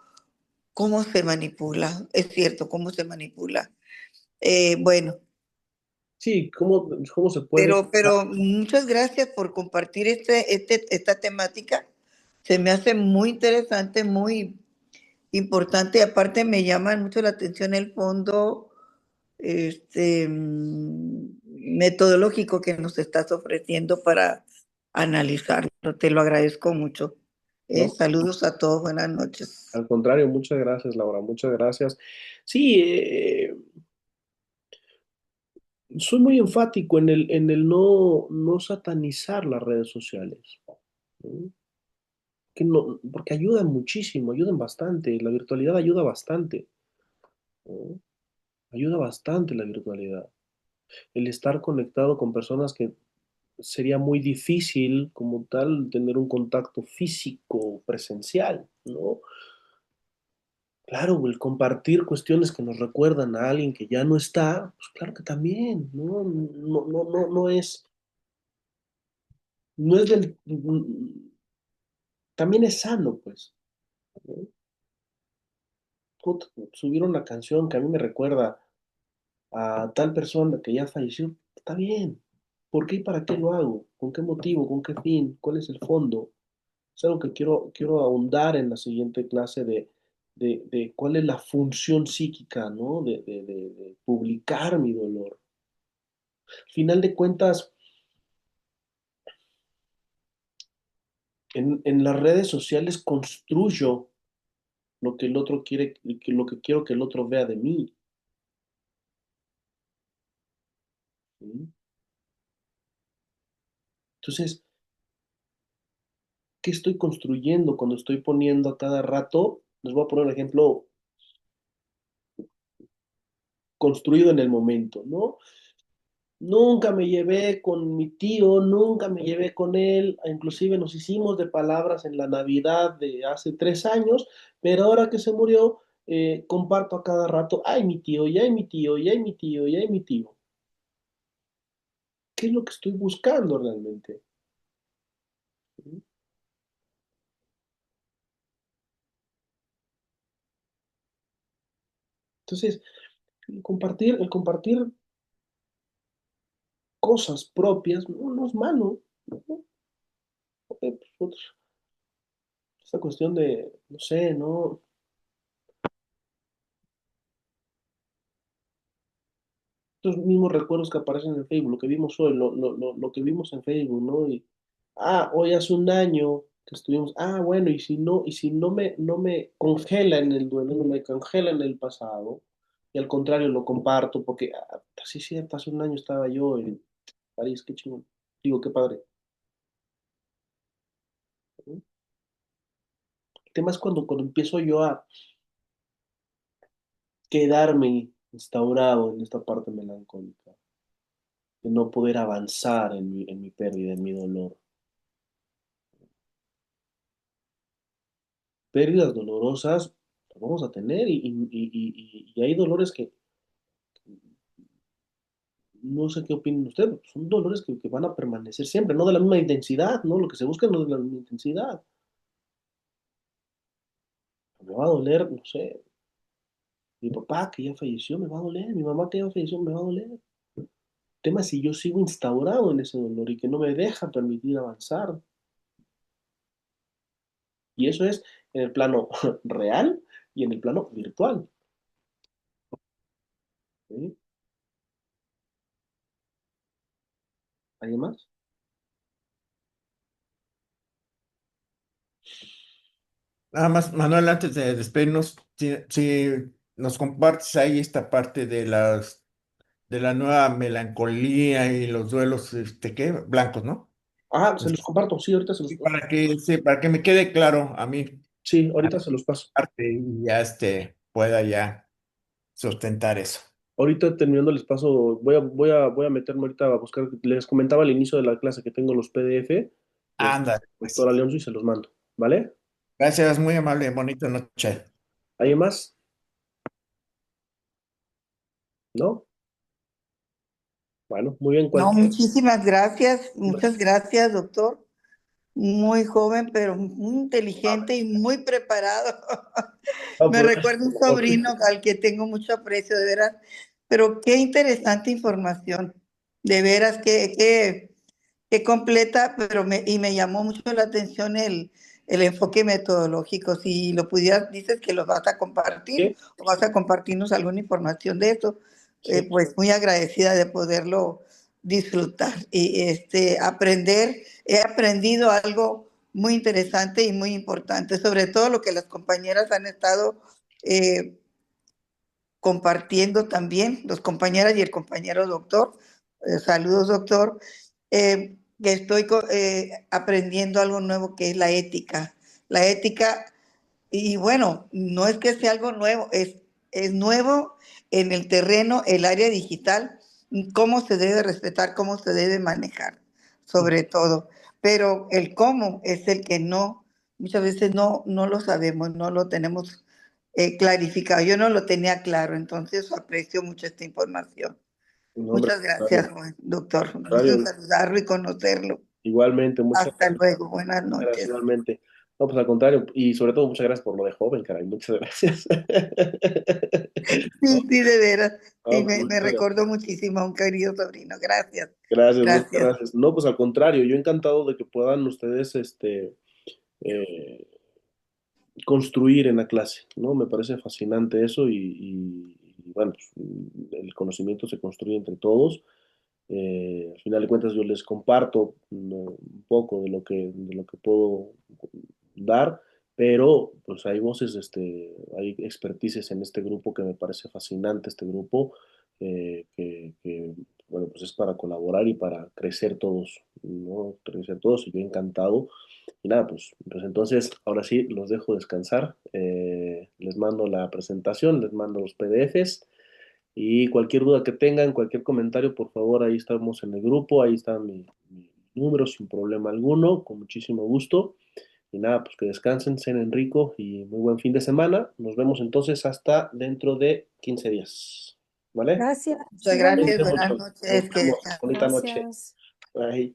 cómo se manipula. Es cierto cómo se manipula. Bueno, sí, ¿cómo se puede? pero muchas gracias por compartir esta temática. Se me hace muy interesante, muy importante. Y aparte me llama mucho la atención el fondo metodológico que nos estás ofreciendo para analizarlo. Te lo agradezco mucho. ¿no? Saludos a todos, buenas noches. Al contrario, muchas gracias, Laura, muchas gracias. Sí, soy muy enfático en el no satanizar las redes sociales, ¿no? Que no, porque ayudan muchísimo, ayudan bastante, la virtualidad ayuda bastante, ¿no? Ayuda bastante la virtualidad. El estar conectado con personas que sería muy difícil como tal tener un contacto físico presencial, ¿no? Claro, el compartir cuestiones que nos recuerdan a alguien que ya no está, pues claro que también, ¿no? No es del, también es sano, pues, ¿no? Subir una canción que a mí me recuerda a tal persona que ya falleció, está bien. ¿Por qué y para qué lo hago? ¿Con qué motivo? ¿Con qué fin? ¿Cuál es el fondo? Es algo que quiero ahondar en la siguiente clase de cuál es la función psíquica, ¿no? De publicar mi dolor. Al final de cuentas, en las redes sociales construyo lo que el otro quiere, lo que quiero que el otro vea de mí. ¿Sí? Entonces, ¿qué estoy construyendo cuando estoy poniendo a cada rato? Les voy a poner un ejemplo construido en el momento, ¿no? Nunca me llevé con mi tío, nunca me llevé con él, inclusive nos hicimos de palabras en la Navidad de hace 3 años, pero ahora que se murió, comparto a cada rato, ay mi tío, y ay mi tío, y ay mi tío, y ay mi tío. ¿Qué es lo que estoy buscando realmente? Entonces, el compartir cosas propias no es malo, ¿no? Pues, esta cuestión de, no sé, ¿no? Estos mismos recuerdos que aparecen en Facebook, lo que vimos hoy, lo que vimos en Facebook, ¿no? Hoy hace un año que estuvimos, bueno, y si no me congela en el duelo, no me congela en el pasado, y al contrario lo comparto, porque, sí es cierto, hace un año estaba yo en París, qué chingón, digo, qué padre, ¿no? El tema es cuando empiezo yo a quedarme instaurado en esta parte melancólica, de no poder avanzar en mi pérdida, en mi dolor. Pérdidas dolorosas las vamos a tener y hay dolores que no sé qué opinan ustedes, pero son dolores que van a permanecer siempre, no de la misma intensidad, ¿no? Lo que se busca no es de la misma intensidad. Me va a doler, no sé, mi papá que ya falleció me va a doler, mi mamá que ya falleció me va a doler. El tema es si yo sigo instaurado en ese dolor y que no me deja permitir avanzar. Y eso es en el plano real y en el plano virtual. ¿Sí? ¿Alguien más? Nada más, Manuel, antes de despedirnos, si nos compartes ahí esta parte de la nueva melancolía y los duelos, ¿qué? Blancos, ¿no? Se los comparto, sí, ahorita se los Y paso. para que me quede claro a mí, Sí, a ahorita se los paso. parte y ya pueda ya sustentar eso. Ahorita terminando les paso, voy a meterme ahorita a buscar, les comentaba al inicio de la clase que tengo los PDF de Anda, pues. doctor Alonso y se los mando, ¿vale? Gracias, muy amable, bonita noche. ¿Alguien más? ¿No? Bueno, muy bien, No, cualquier. muchas gracias, doctor. Muy joven, pero muy inteligente y muy preparado. No, Me pero recuerda un sobrino al que tengo mucho aprecio, de veras. Pero qué interesante información. De veras, qué completa, y me llamó mucho la atención el enfoque metodológico. Si lo pudieras, dices que lo vas a compartir sí, o vas a compartirnos alguna información de eso, sí, pues muy agradecida de poderlo disfrutar y aprender. He aprendido algo muy interesante y muy importante, sobre todo lo que las compañeras han estado compartiendo también, los compañeras y el compañero doctor. Saludos, doctor. Que estoy aprendiendo algo nuevo que es la ética. La ética, y bueno, no es que sea algo nuevo, es nuevo en el terreno, el área digital, cómo se debe respetar, cómo se debe manejar, sobre todo. Pero el cómo es el que muchas veces no lo sabemos, no lo tenemos clarificado. Yo no lo tenía claro, entonces aprecio mucho esta información. No, hombre, Muchas gracias, doctor. Un gusto contrario, saludarlo y conocerlo. igualmente, muchas Hasta luego, buenas gracias, noches. igualmente. No, pues al contrario, y sobre todo muchas gracias por lo de joven, caray, muchas gracias. No, Sí, sí, de veras. Sí, no, pues, me muchas gracias. recordó muchísimo a un querido sobrino. Gracias, Gracias, muchas gracias. gracias. No, pues al contrario, yo encantado de que puedan ustedes eh, construir en la clase, ¿no? Me parece fascinante eso y, bueno, pues, el conocimiento se construye entre todos. Al final de cuentas yo les comparto, ¿no?, un poco de lo que puedo dar, pero pues hay voces, hay expertices en este grupo que me parece fascinante, este grupo, bueno, pues es para colaborar y para crecer todos, ¿no? Crecer todos y yo encantado. Y nada, pues entonces ahora sí los dejo descansar. Les mando la presentación, les mando los PDFs y cualquier duda que tengan, cualquier comentario, por favor, ahí estamos en el grupo, ahí está mi número sin problema alguno, con muchísimo gusto. Y nada, pues que descansen, cenen rico y muy buen fin de semana. Nos vemos entonces hasta dentro de 15 días. ¿Vale? Gracias, Muchas gracias, Cuídense igualmente. buenas mucho. Nos noches. Que vemos. Bonita noche. Gracias. Bye.